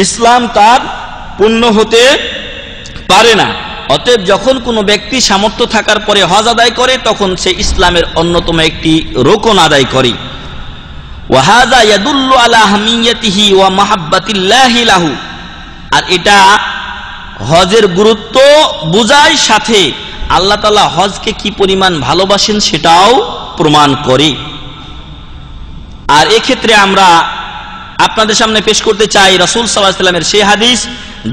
ইসলাম তার পূর্ণ হতে পারে না। অতএব যখন কোনো ব্যক্তি সামর্থ্য থাকার পরে হজ আদায় করে তখন সে ইসলামের অন্যতম একটি রোকন আদায় করে। ওয়াহাযা ইয়াদুল্লু আলা আহমিয়াতিহি ওয়া মাহাব্বাতিল্লাহি লাহু, আর এটা হজের গুরুত্ব বুঝায়, সাথে আল্লাহ তাআলা হজকে কি পরিমাণ ভালোবাসেন সেটাও প্রমাণ করে। আর এক্ষেত্রে আমরা আপনাদের সামনে পেশ করতে চাই রাসূল সাল্লাল্লাহু আলাইহি ওয়াসাল্লামের সেই হাদিস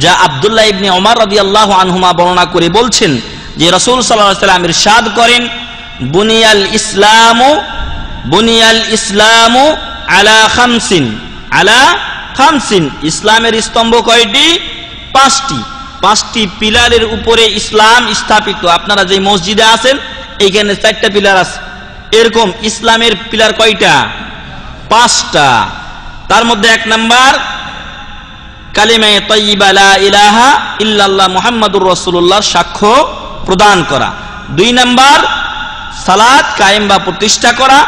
যা আব্দুল্লাহ ইবনে ওমর রাদিয়াল্লাহু আনহুমা বর্ণনা করে বলছেন যে রাসূল সাল্লাল্লাহু আলাইহি ওয়াসাল্লাম ইরশাদ করেন, বুনিয়াল ইসলামু আলা খামসিন, ইসলামের স্তম্ভ কয়টি? 5টি পিলারের উপরে ইসলাম স্থাপিত। আপনারা যে মসজিদে আছেন এইখানে 4টা পিলার আছে, এরকম ইসলামের পিলার কয়টা? 5টা। তার মধ্যে 1 নাম্বার কালিমায়ে তাইয়্যিবা লা ইলাহা ইল্লাল্লাহ মুহাম্মাদুর রাসূলুল্লাহ সাক্ষ্য প্রদান করা। 2 নাম্বার সালাত কায়েম বা প্রতিষ্ঠা করা।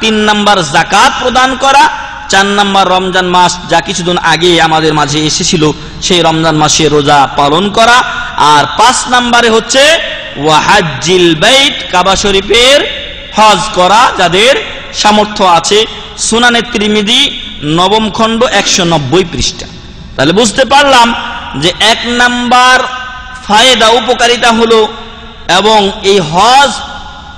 3 নাম্বার যাকাত প্রদান করা। 4 নাম্বার রমজান মাস যা কিছুদিন আগে আমাদের মাঝে এসেছিল সেই রমজান মাসে রোজা পালন করা। আর 5 নাম্বারে হচ্ছে ওয়া হাজ্জিল বাইত, কাবা শরীফের হজ করা যাদের সামর্থ্য আছে। সুনানে তিরমিজি 9ম খণ্ড 190 পৃষ্ঠা। তাহলে বুঝতে পারলাম যে 1 নাম্বার ফায়দা উপকারিতা হলো, এবং এই হজ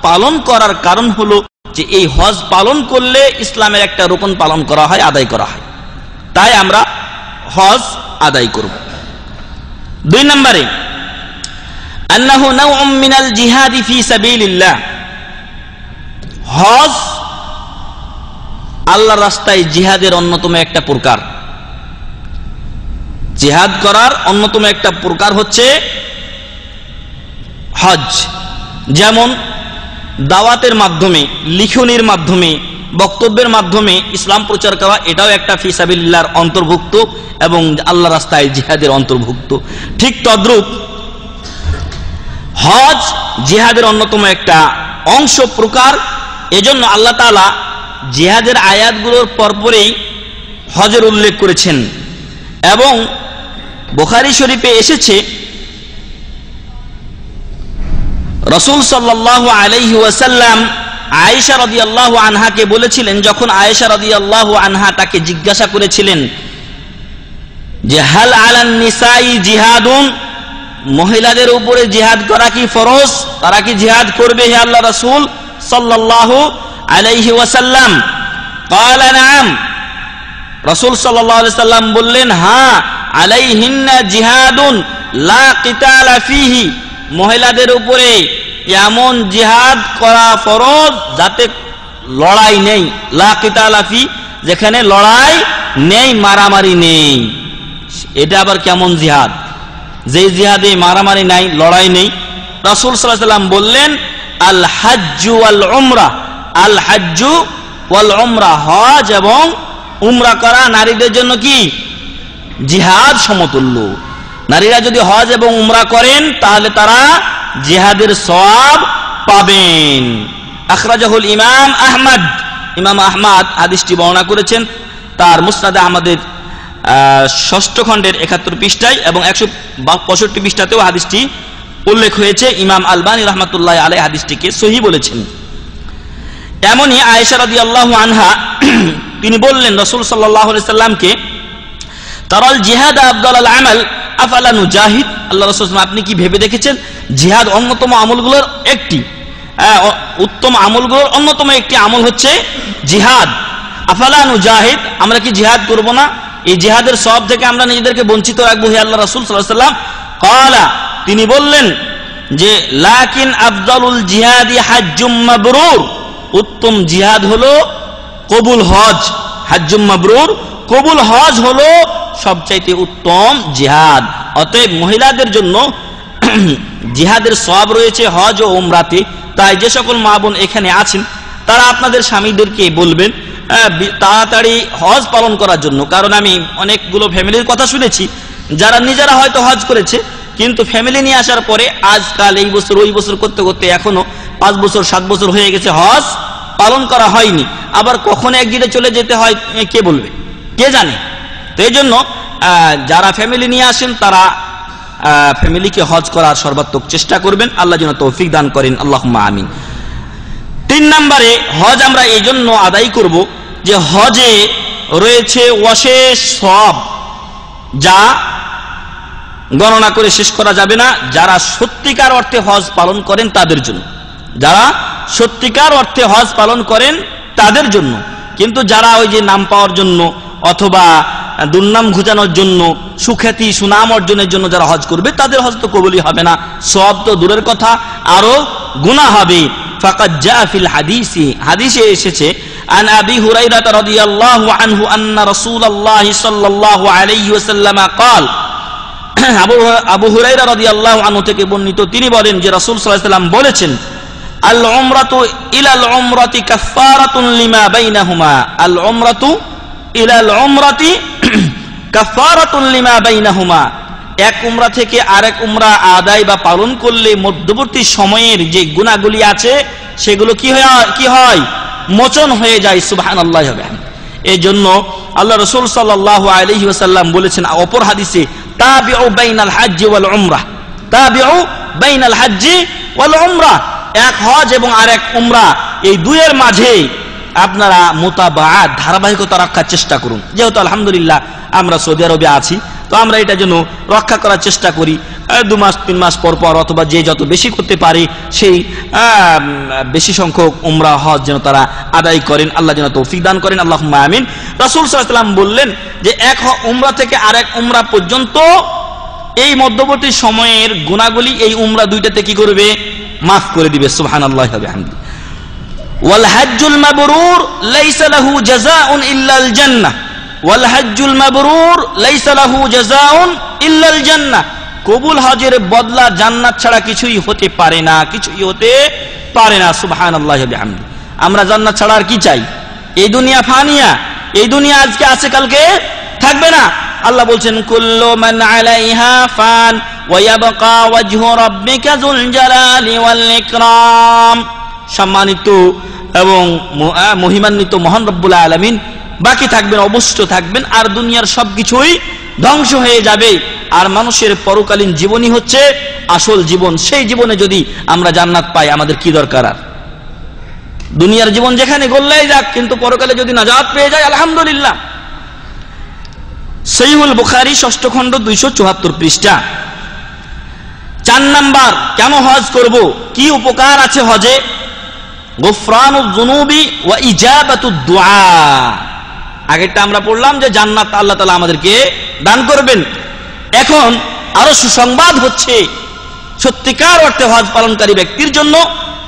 পালন করার কারণ হলো যে এই হজ পালন করলে ইসলামের একটা রুকন পালন করা হয়, আদায় করা হয়, তাই আমরা হজ আদায় করব। 2 নম্বরে আন্নাহু নাওউম মিনাল জিহাদি ফি সাবিলিল্লাহ, হজ আল্লাহর রাস্তায় জিহাদের অন্যতম একটা প্রকার। জিহাদ করার অন্যতম একটা প্রকার হচ্ছে হজ। যেমন দাওয়াতের মাধ্যমে, লিখনের মাধ্যমে, বক্তব্যের মাধ্যমে ইসলাম প্রচার করা, এটাও একটা ফি সাবিলিল্লাহর অন্তর্ভুক্ত এবং আল্লাহ রাস্তায় জিহাদের অন্তর্ভুক্ত। ঠিক তদ্রূপ হজ জিহাদের অন্যতম একটা অংশ, প্রকার। এজন্য আল্লাহ তাআলা জিহাদের আয়াতগুলোর পরপরেই হজের উল্লেখ করেছেন। এবং বুখারী শরীফে এসেছে রাসূল সাল্লাল্লাহু আলাইহি ওয়াসাল্লাম আয়েশা রাদিয়াল্লাহু আনহাকে বলেছিলেন, যখন আয়েশা রাদিয়াল্লাহু আনহা তাকে জিজ্ঞাসা করেছিলেন যে হাল আলান নিসাই জিহাদুন, মহিলাদের উপরে জিহাদ করা কি ফরজ, তারা কি জিহাদ করবে হে আল্লাহ রাসূল সাল্লাল্লাহু আলাইহি ওয়াসাল্লাম? ক্বালা নাআম, রাসূল সাল্লাল্লাহু আলাইহি সাল্লাম বললেন, হ্যাঁ, আলাইহিন্না জিহাদুন লা কিতালা ফিহি, মহিলাদের উপরে এমন জিহাদ করা ফরজ যাতে লড়াই নেই। লা কিতালা ফি, যেখানে লড়াই নেই, মারামারি নেই। এটা আবার কেমন জিহাদ? যে জিহাদে মারামারি নাই, লড়াই নেই। রাসূল সাল্লাল্লাহু আলাইহি সাল্লাম বললেন, আল হাজ্জু ওয়াল উমরা, আল হাজ্জু ওয়াল উমরা, হজ এবং উমরা করা নারীদের জন্য কি জিহাদ সমতুল্য। নারীরা যদি হজ এবং উমরা করেন তাহলে তারা জিহাদের সওয়াব পাবেন। আখরাজাহুল ইমাম আহমদ, ইমাম আহমদ হাদিসটি বর্ণনা করেছেন তার মুসনাদে আহমদের 6ষ্ঠ খণ্ডের 71 পৃষ্ঠায়, এবং 165 পৃষ্ঠাতেও হাদিসটি উল্লেখ হয়েছে। ইমাম আলবানী রাহমাতুল্লাহি আলাইহি হাদিসটিকে সহিহ বলেছেন। এমনই আয়েশা রাদিয়াল্লাহু আনহা তিনি বললেন রাসূল সাল্লাল্লাহু আলাইহি সাল্লামকে, তারাল জিহাদ আফদালাল আমাল আফালা নুজাহিদ, আল্লাহ রাসূল, আপনি কি ভেবে দেখেছেন জিহাদ অন্যতম আমলগুলোর একটি, উত্তম আমলগুলোর অন্যতম একটি আমল হচ্ছে জিহাদ। আফালা নুজাহিদ, আমরা কি জিহাদ করব না? এই জিহাদের সওয়াব থেকে আমরা নিজেদেরকে বঞ্চিত রাখবো হে আল্লাহ রাসূল সাল্লাল্লাহু আলাইহি সাল্লাম? ক্বালা, তিনি বললেন যে লাকিন আফদালুল জিহাদি হাজ্জুম মাবরুর, উত্তম জিহাদ হলো কবুল হজ। হাজ্জুম মাবরুর, কবুল হজ হলো সবচাইতে উত্তম জিহাদ। অতএব মহিলাদের জন্য জিহাদের সওয়াব রয়েছে হজ ও উমরাতে। তাই যে সকল মা বোন এখানে আছেন তারা আপনাদের স্বামীদেরকে বলবেন তাড়াতাড়ি হজ পালন করার জন্য। কারণ আমি অনেকগুলো ফ্যামিলির কথা শুনেছি যারা নিজেরা হয়তো হজ করেছে, কিন্তু ফ্যামিলি নিয়ে আসার পরে আজকাল এই বছর ওই বছর করতে করতে এখনো 5 বছর 7 বছর হয়ে গেছে, হজ পালন করা হয়নি। আবার কখন একদিনে চলে যেতে হয় কে বলবে, কে জানে? তো এই জন্য যারা ফ্যামিলি নিয়ে আসেন তারা ফ্যামিলিকে হজ করার সর্বাত্মক চেষ্টা করবেন। আল্লাহ যেন তৌফিক দান করেন, আল্লাহুম্মা আমিন। 3 নম্বরে হজ আমরা এই জন্য আদায় করব যে হজে রয়েছে অশেষ সওয়াব, যা গণনা করে শেষ করা যাবে না। যারা সত্যিকার অর্থে হজ পালন করেন তাদের জন্য, যারা সত্যিকার অর্থে হজ পালন করেন তাদের জন্য। কিন্তু যারা ওই যে নাম পাওয়ার জন্য অথবা দুর্নাম ঘুচানোর জন্য, সুখ্যাতি সুনাম অর্জনের জন্য যারা হজ করবে তাদের হজ তো কবুলই হবে না, সওয়াব তো দূরের কথা, আরো গুনাহ হবে। ফাকাদ জা ফিল হাদিসি, হাদিসে এসেছে, আন আবি হুরায়রা রাদিয়াল্লাহু আনহু আন্না রাসূলুল্লাহ সাল্লাল্লাহু আলাইহি ওয়াসাল্লাম قال, আবু হুরায়রা রাদিয়াল্লাহু আনহু থেকে বর্ণিত, তিনি বলেন যে রাসূল সাল্লাল্লাহু আলাইহি ওয়াসাল্লাম বলেছেন, আল উমরাতু ইলাল উমরাতি কাফফারাতুন লিমা বাইনাহুমা, আল উমরাতু ইলাল উমরাতি কাফফারাতুন লিমা বাইনাহুমা, এক উমরা থেকে আরেক উমরা আদায় বা পালন করলে মধ্যবর্তী সময়ের যে গুনাহগুলি আছে সেগুলো কি হয় মোচন হয়ে যায়। সুবহানাল্লাহ হবে। এই জন্য আল্লাহ রাসূল সাল্লাল্লাহু আলাইহি ওয়াসাল্লাম বলেছেন অপর হাদিসে, তাবিউ বাইনাল হজ্জ ওয়াল উমরা, তাবিউ বাইনাল হজ্জ ওয়াল উমরা, এক হজ এবং আরেক উমরা এই দুইয়ের মাঝে আপনারা মুতাবাআত, ধারাবাহিকতা রাখার চেষ্টা করুন। যেহেতু আলহামদুলিল্লাহ আমরা সৌদি আরবে আছি, তো আমরা এটা যেন রক্ষা করার চেষ্টা করি। 2 মাস 3 মাস পর পর অথবা যে যত বেশি করতে পারে সেই বেশি সংখ্যক উমরা হজ যেন তারা আদায় করেন। আল্লাহ যেন তৌফিক দান করেন, আল্লাহুম্মা আমিন। রাসূল সাল্লাল্লাহু আলাইহি ওয়াসাল্লাম বললেন যে এক উমরা থেকে আরেক উমরা পর্যন্ত এই মধ্যবর্তী সময়ের গুনাহগুলি এই উমরা দুইটাতে কি করবে, মাফ করে দিবে। সুবহানাল্লাহি ওয়া বিহামদিহি। ওয়াল হজ্জুল মাবরুর লাইসা লাহু জাযাউন ইল্লাল জান্নাহ, ওয়াল হজ্জুল মাবরুর লাইসা লাহু জাযাউন ইল্লাল জান্নাহ, কবুল হজের বদলা জান্নাত ছাড়া কিছুই হতে পারে না, কিছুই হতে পারে না। সুবহানাল্লাহি ওয়া বিহামদিহি। আমরা জান্নাত ছাড়া আর কি চাই? এই দুনিয়া ফানিয়া, এই দুনিয়া আজকে আছে কালকে থাকবে না। আল্লাহ বলছেন, কুল্লু মান আলাইহা ফান ওয়া ইয়াবকা ওয়াজহু রাব্বিকা যুল জালালি ওয়াল ইকরাম। সম্মানিত এবং মহিমান্বিত মহান রব্বুল আলামিন বাকি থাকবেন, অবশ্য থাকবেন, আর দুনিয়ার সবকিছুই ধ্বংস হয়ে যাবে। আর মানুষের পরকালীন জীবনই হচ্ছে আসল জীবন। সেই জীবনে যদি আমরা জান্নাত পাই আমাদের কি দরকার? আর দুনিয়ার জীবন যেখানে গল্লাই যাক, কিন্তু পরকালে যদি নাজাত পেয়ে যায় আলহামদুলিল্লাহ। সহিহুল বুখারী 6ষ্ঠ খণ্ড 274 পৃষ্ঠা। 4 নাম্বার, কেন হজ করব, কি উপকার আছে হজে? গুফরানুয যুনুবি ওয়া ইজাবাতুদ দুআ। আগেরটা আমরা পড়লাম যে জান্নাত আল্লাহ তাআলা আমাদেরকে দান করবেন। এখন আরো সুসংবাদ হচ্ছে সত্যিকার অর্থে হজ পালনকারী ব্যক্তির জন্য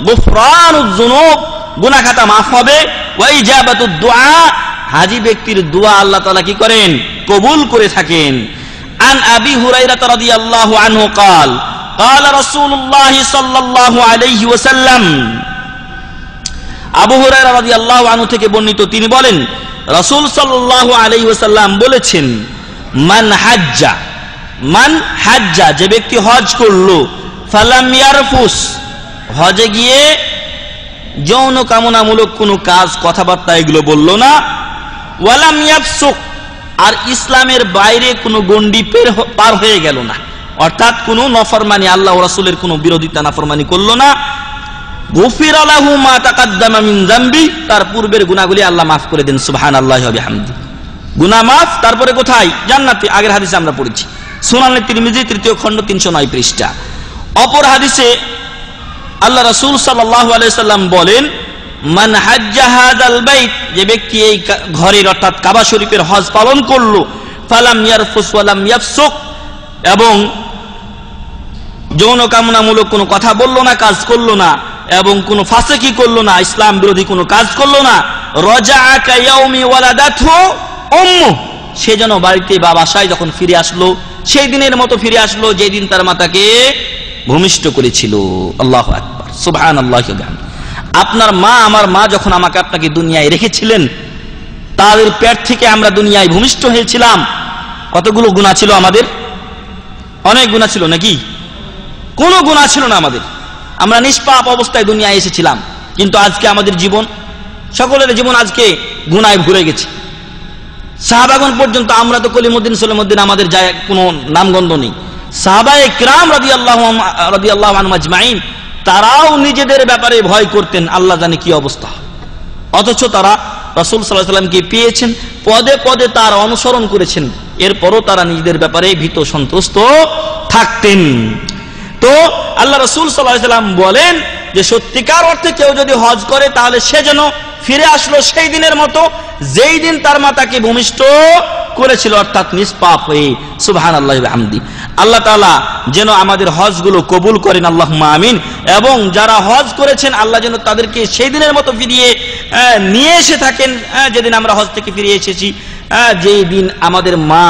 গুফরানুয যুনুব, গুনাহ খাতা মাফ হবে, ওয়া ইজাবাতুদ দুআ, হাজী ব্যক্তির দোয়া আল্লাহ তাআলা কি করেন, কবুল করে থাকেন। আন আবি হুরায়রা রাদিয়াল্লাহু আনহু قال قال رسول الله صلى الله عليه وسلم, আবু হুরায়রা রাদিয়াল্লাহু আনহু থেকে বর্ণিত, তিনি বলেন রাসূল সাল্লাল্লাহু আলাইহি ওয়াসাল্লাম বলেছেন, মান হাজ্জা, যে ব্যক্তি হজ করলো, ফালাম ইয়ারফুস, হজে গিয়ে যৌন কামনামূলক কোনো কাজ কথাবার্তা এগুলো বলল না, ওয়ালাম ইয়াফসুক, আর ইসলামের বাইরে কোনো গণ্ডি পার হয়ে গেল না, অর্থাৎ কোনো নফরমানি, আল্লাহ ও রাসূলের কোনো বিরোধিতা নাফরমানি করলো না, গুফিরা লাহু মা তাকাদ্দামা মিন যামবি, তার পূর্বের গুনাহগুলি আল্লাহ মাফ করে দেন। সুবহানাল্লাহি ওয়া বিহামদিহি। গুনাহ মাফ, তারপরে কোথায়? জান্নাতে। আগের হাদিসে আমরা পড়েছি, সুনানে তিরমিজি 3য় খণ্ড 309 পৃষ্ঠা। অপর হাদিসে আল্লাহ রাসূল সাল্লাল্লাহু আলাইহি সাল্লাম বলেন, মান হাজ্জা হাযাল বাইত, যে ব্যক্তি এই ঘরের অর্থাৎ কাবা শরীফের হজ পালন করলো, ফালাম ইয়ারফুস ওয়ালাম ইয়াফসুক, এবং যৌন কামনামূলক কোনো কথা বললো না, কাজ করলো না, এবং কোনো ফাসিকি করলো না, ইসলাম বিরোধী কোনো কাজ করলো না, রাজাআ কায়াউমি ওয়ালাদাতহু উম্মু, সে যেন বাড়িতে বা বাসায় যখন ফিরে আসলো সেই দিনের মতো ফিরে আসলো যেই দিন তার মাতাকে ভূমিষ্ঠ করেছিল। আল্লাহু আকবার, সুবহানাল্লাহি ওয়া বিহামদিহি। আপনার মা, আমার মা যখন আমাকে আপনাকে দুনিয়ায় রেখেছিলেন, তাদের পেট থেকে আমরা দুনিয়ায় ভূমিষ্ঠ হয়েছিলাম, কতগুলো গুনাহ ছিল আমাদের? অনেক গুনাহ ছিল নাকি? কোনো গুনাহ ছিল না আমাদের, আমরা নিষ্পাপ অবস্থায় দুনিয়ায় এসেছিলাম। কিন্তু আজকে আমাদের জীবন, সকলের জীবন আজকে গুনায় ভরে গেছে। সাহাবাগণ পর্যন্ত, আমরা তো কলিমুদ্দিন সলিমুদ্দিন, আমাদের যায় কোনো নামগন্ধ নেই, সাহাবায়ে কিরাম রাদিয়াল্লাহু আনহুম আজমাইন তারাও নিজেদের ব্যাপারে ভয় করতেন, আল্লাহ জানে কি অবস্থা, অথচ তারা রাসূল সাল্লাল্লাহু আলাইহি ওয়াসাল্লামকে পেয়েছেন, পদে পদে তার অনুসরণ করেছেন, এরপরও তারা নিজেদের ব্যাপারে ভীত সন্ত্রস্ত থাকতেন। তো আল্লাহ রাসূল সাল্লাল্লাহু আলাইহি ওয়াসাল্লাম বলেন যে সত্যিকার অর্থে কেউ যদি হজ করে তাহলে সে যেন ফিরে আসলো সেই দিনের মতো যেই দিন তার মা তাকে ভূমিষ্ঠ করেছিল, অর্থাৎ নিষ্পাপ হয়ে। সুবহানাল্লাহি ওয়া বিহামদি। আল্লাহ তাআলা যেন আমাদের হজগুলো কবুল করেন, আল্লাহুম্মা আমিন। এবং যারা হজ করেছেন আল্লাহ যেন তাদেরকে সেই দিনের মতো ফিরিয়ে নিয়ে এসে থাকেন যেদিন আমরা হজ থেকে ফিরে এসেছি, যেই দিন আমাদের মা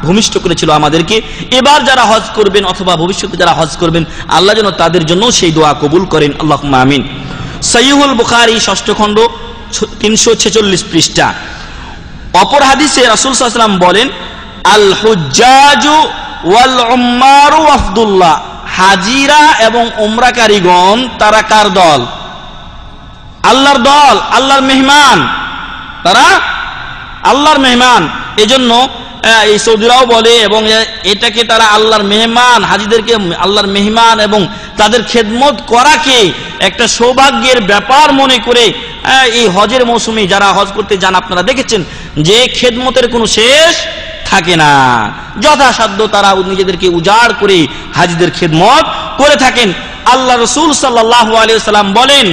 ভূমিষ্ঠ করেছিল আমাদেরকে। এবার যারা হজ করবেন অথবা ভবিষ্যতে যারা হজ করবেন আল্লাহ যেন তাদের জন্য সেই দোয়া কবুল করেন, আল্লাহুম্মা আমিন। সহিহুল বুখারী 6ষ্ঠ খণ্ড 346 পৃষ্ঠা। অপর হাদিসে রাসূল সাল্লাল্লাহু আলাইহি ওয়াসাল্লাম বলেন, আল হুজ্জাজু ওয়াল উম্মারু ওয়াফদুল্লাহ, হাজিরা এবং উমরাকারীগণ তারা কার দল? আল্লাহর দল, আল্লাহর মেহমান, তারা আল্লাহর মেহমান। এজন্য এই সৌদিরাও বলে এবং এটাকে তারা আল্লাহর মেহমান, হাজিদেরকে আল্লাহর মেহমান এবং তাদের খেদমত করাকে একটা সৌভাগ্যের ব্যাপার মনে করে এই হজের মৌসুমে যারা হজ করতে যান আপনারা দেখেছেন যে খেদমতের কোনো শেষ থাকে না, যথাসাধ্য তারা নিজেদেরকে উজাড় করে হাজিদের খেদমত করে থাকেন। আল্লাহ রাসূল সাল্লাল্লাহু আলাইহি ওয়াসাল্লাম বলেন,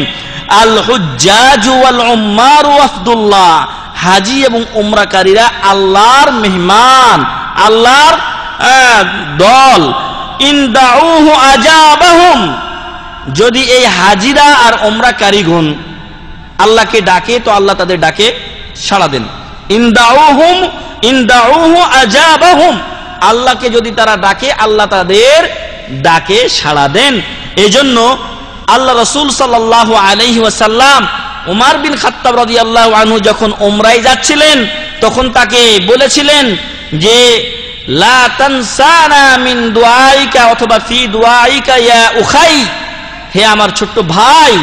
আল হুজ্জাজু ওয়াল উম্মারু ওয়াফদুল্লাহ, হাজি এবং উমরাকারীরা আল্লাহর মেহমান, আল্লাহর দল। ইনদাউহু আজাবাহুম, যদি এই হাজিরা আর উমরাকারীগণ আল্লাহকে ডাকে তো আল্লাহ তাদের ডাকে সাড়া দেন। ইনদাউহু আজাবাহুম, আল্লাহকে যদি তারা ডাকে আল্লাহ তাদের ডাকে সাড়া দেন। এজন্য আল্লাহ রাসূল সাল্লাল্লাহু আলাইহি ওয়াসাল্লাম উমর বিন খাত্তাব রাদিয়াল্লাহু আনহু যখন উমরায় যাচ্ছিলেন তখন তাকে বলেছিলেন যে লা তানসানা মিন দুআইকা, অথবা ফি দুআইকা ইয়া উখাই, হে আমার ছোট্ট ভাই,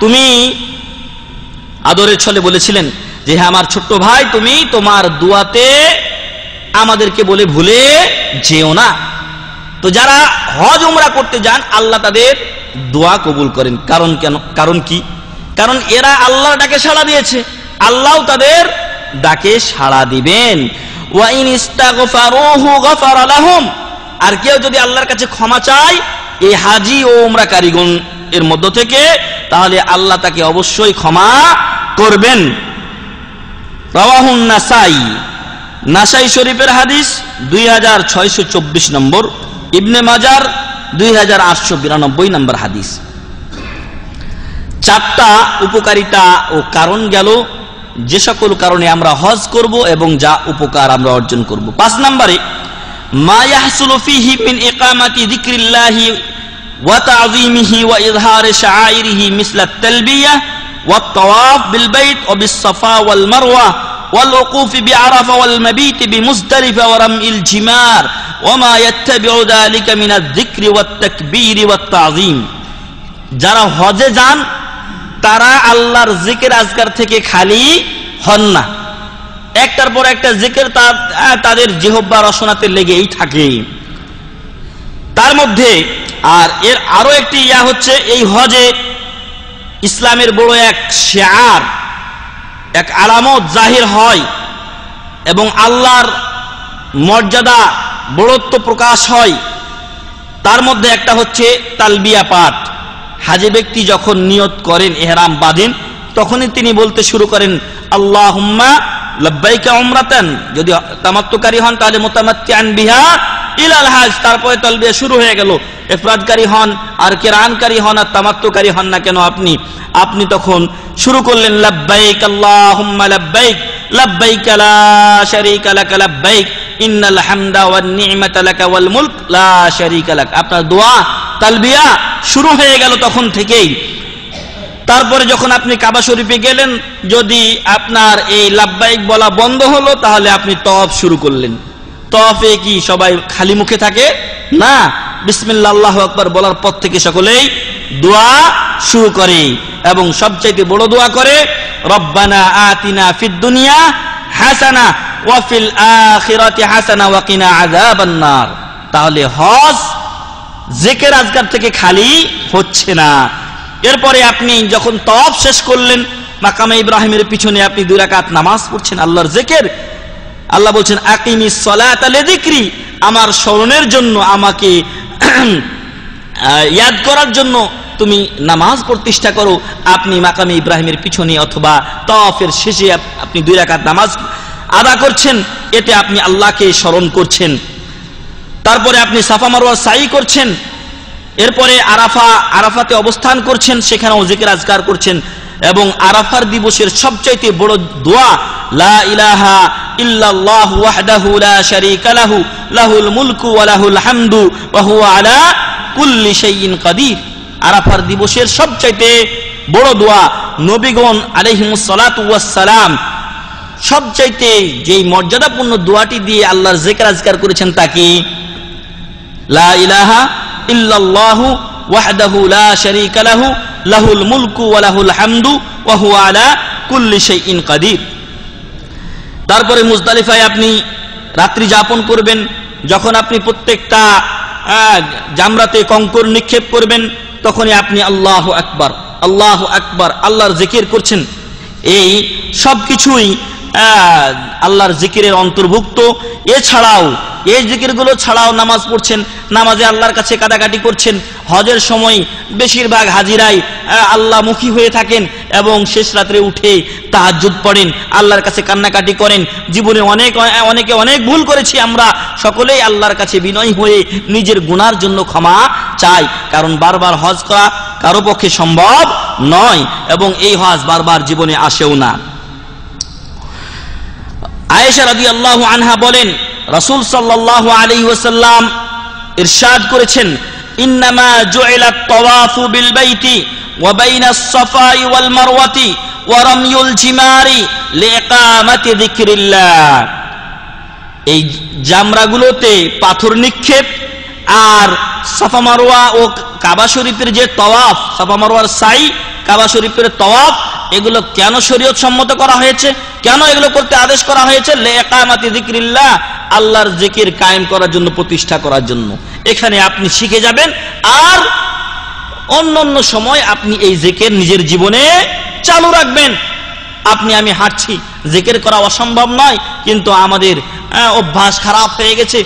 তুমি আদরের ছলে বলেছিলেন যে হে আমার ছোট্ট ভাই, তুমি তোমার দুয়াতে আমাদেরকে বলে ভুলে যেও না। তো যারা হজ উমরা করতে যান আল্লাহ তাদের দোয়া কবুল করেন। কারণ কি? কারণ এরা আল্লাহর ডাকে সাড়া দিয়েছে, আল্লাহও তাদের ডাকে সাড়া দিবেন। ওয়া ইন ইস্তাগফারুহু গফারা লাহুম, আর কেউ যদি আল্লাহর কাছে ক্ষমা চায় এই হাজি ও উমরাকারীগণ এর মধ্য থেকে, তাহলে আল্লাহ তাকে অবশ্যই ক্ষমা করবেন। রাওয়াহুন নাসাই, নাসাই শরীফের হাদিস 2624 নম্বর, ইবনে মাজার 2892 নম্বর হাদিস। 4টা উপকারিতা ও কারণ গেল যে সকল কারণে আমরা হজ করব এবং যা উপকার আমরা অর্জন করব। 5 নম্বরে মা ইয়াহসুলু ফীহি মিন ইকামাতি যিকরিল্লাহি ওয়া তা'যীমিহি ওয়া ইযহারি শাআইরিহি মিসলা আত-তালবিয়া ওয়াত তাওয়াফ বিল বাইত ওয়া বিস সাফা ওয়াল মারওয়া ওয়াল উকুফ বিআরাফা ওয়াল মাবিত বিমুজদালিফা ওয়া রামইল জিমার ওয়া মা ইয়াত্তাবিউ যালিকা মিন আয-যিকরি ওয়াত তাকবীর ওয়াত তা'যীম। যারা হজে যান তারা আল্লাহর জিকির আজকার থেকে খালি হন না, একটার পর একটা জিকির তাদের জিহ্বা রসনাতে লেগেই থাকে। তার মধ্যে আর এর আরো একটি হচ্ছে এই হজে ইসলামের বড় এক শিআর, এক আলামত জাহির হয় এবং আল্লাহর মর্যাদা বড়ত্ব প্রকাশ হয়। তার মধ্যে একটা হচ্ছে তালবিয়া পাঠ। হাজি ব্যক্তি যখন নিয়ত করেন, ইহরাম বাঁধেন, তখনই তিনি বলতে শুরু করেন আল্লাহুম্মা লাব্বাইকা উমরাতান, যদি তামাত্তুকারী হন তাহলে মুতামাত্তিআন বিহা ইলাল হজ, তারপরে তালবিয়া শুরু হয়ে গেল। ইফরাদকারী হন আর কিরানকারী হন আর তামাত্তুকারী হন না কেন আপনি তখন শুরু করলেন লাব্বাইক আল্লাহুম্মা লাব্বাইক লাব্বাইক লা শারীকা লাক লাব্বাইক ইন্নাল হামদা ওয়ান নি'মাতা লাকা ওয়াল মুলক লা শারীকা লাক। আপনার দোয়া তালবিয়া শুরু হয়ে গেল তখন থেকেই। তারপরে যখন আপনি কাবা শরীফে গেলেন, যদি আপনার এই লাব্বাইক বলা বন্ধ হলো তাহলে আপনি তওয়াফ শুরু করলেন। তওয়াফে কি সবাই খালি মুখে থাকে? না, বিসমিল্লাহ আল্লাহু আকবার বলার পর থেকে সকলেই দোয়া শুরু করে এবং সবচেয়ে বড় দোয়া করে রব্বানা আতিনা ফিদ দুনিয়া হাসানা ওয়া ফিল আখিরাতি হাসানা ওয়া কিনা আযাবান নার। তাহলে হজ জিকির আজকার থেকে খালি হচ্ছে না। এরপরে আপনি যখন তওয়াফ শেষ করলেন, মাকামে ইব্রাহিমের পিছনে আপনি 2 রাকাত নামাজ পড়ছেন, আল্লাহর জিকির। আল্লাহ বলছেন আকিমিস সালাতা লিযিকরি, আমার স্মরণের জন্য, আমাকে ইয়াদ করার জন্য তুমি নামাজ প্রতিষ্ঠা করো। আপনি মাকামে ইব্রাহিমের পিছনে অথবা তাওয়াফের শেষে আপনি 2 রাকাত নামাজ আদা করছেন, এতে আপনি আল্লাহকে স্মরণ করছেন। তারপরে আপনি সাফা মারওয়া সাই করছেন, এরপরে আরাফাতে অবস্থান করছেন, সেখানেও জিকির আজকার করছেন। এবং আরাফার দিবসের সবচাইতে বড় দোয়া লা ইলাহা ইল্লাল্লাহু ওয়াহদাহু লা শারীকা লাহু লাহুল মুলকু ওয়া লাহুল হামদু ওয়া হুয়া আলা কুল্লি শাইইন কাদির। আরাফার দিবসের সবচাইতে বড় দোয়া, নবীগণ আলাইহিমুস সালাতু ওয়াস সালাম সবচাইতে যেই মর্যাদাপূর্ণ দোয়াটি দিয়ে আল্লাহর জিকির আজকার করেছেন তা কি? লা ইলাহা ইল্লাল্লাহু ওয়াহদাহু লা শারীকা লাহু লাহুল মুলকু ওয়া লাহুল হামদু ওয়া হুয়া আলা কুল্লি শাইইন কাদির। তারপরে মুজদালিফায় আপনি রাত্রি যাপন করবেন। যখন আপনি প্রত্যেকটা জামরাতে কঙ্কর নিক্ষেপ করবেন, তখনই আপনি আল্লাহু আকবার আল্লাহু আকবার আল্লাহর জিকির করছেন। এই সব কিছুই আল্লাহর জিকিরের অন্তর্ভুক্ত। এছাড়াও এই জিকিরগুলো ছাড়াও নামাজ পড়ছেন, নামাজে আল্লাহর কাছে কাটাকাটি করছেন। হজের সময় বেশিরভাগ হাজিরাই আল্লাহমুখী হয়ে থাকেন এবং শেষ রাত্রে উঠে তাহাজ্জুদ পড়েন, আল্লাহর কাছে কান্নাকাটি করেন। জীবনে অনেকে অনেক ভুল করেছি, আমরা সকলেই আল্লাহর কাছে বিনয়ী হয়ে নিজের গুনার জন্য ক্ষমা চাই, কারণ বারবার হজ করা কারো পক্ষে সম্ভব নয় এবং এই হজ বারবার জীবনে আসেও না। আয়েশা রাদিয়াল্লাহু আনহা বলেন, রাসূল সাল্লাল্লাহু আলাইহি ওয়াসাল্লাম ইরশাদ করেছেন, ইন্নামা জুইলাত তাওয়াফু বিল বাইতি ওয়া বাইনাস সাফাই ওয়াল মারওয়াতি ওয়া রাময়ুল জিমারি লিইকামাতি যিকরিল্লাহ। এই জামরাগুলোতে পাথর নিক্ষেপ আর সাফা মারওয়া ও কাবা শরীফের যে তাওয়াফ, সাফা মারওয়ার সাই, কাবা শরীফের তাওয়াফ, এগুলো কেন শরীয়ত সম্মত করা হয়েছে, কেন এগুলো করতে আদেশ করা হয়েছে? লিইকামাতি যিকরিল্লাহ, আল্লাহর জিকির কায়েম করার জন্য, প্রতিষ্ঠা করার জন্য। এখানে আপনি শিখে যাবেন আর অন্য সময় আপনি এই জিকির নিজের জীবনে চালু রাখবেন। আমি হাঁটছি, জিকির করা অসম্ভব নয়, কিন্তু আমাদের অভ্যাস খারাপ হয়ে গেছে।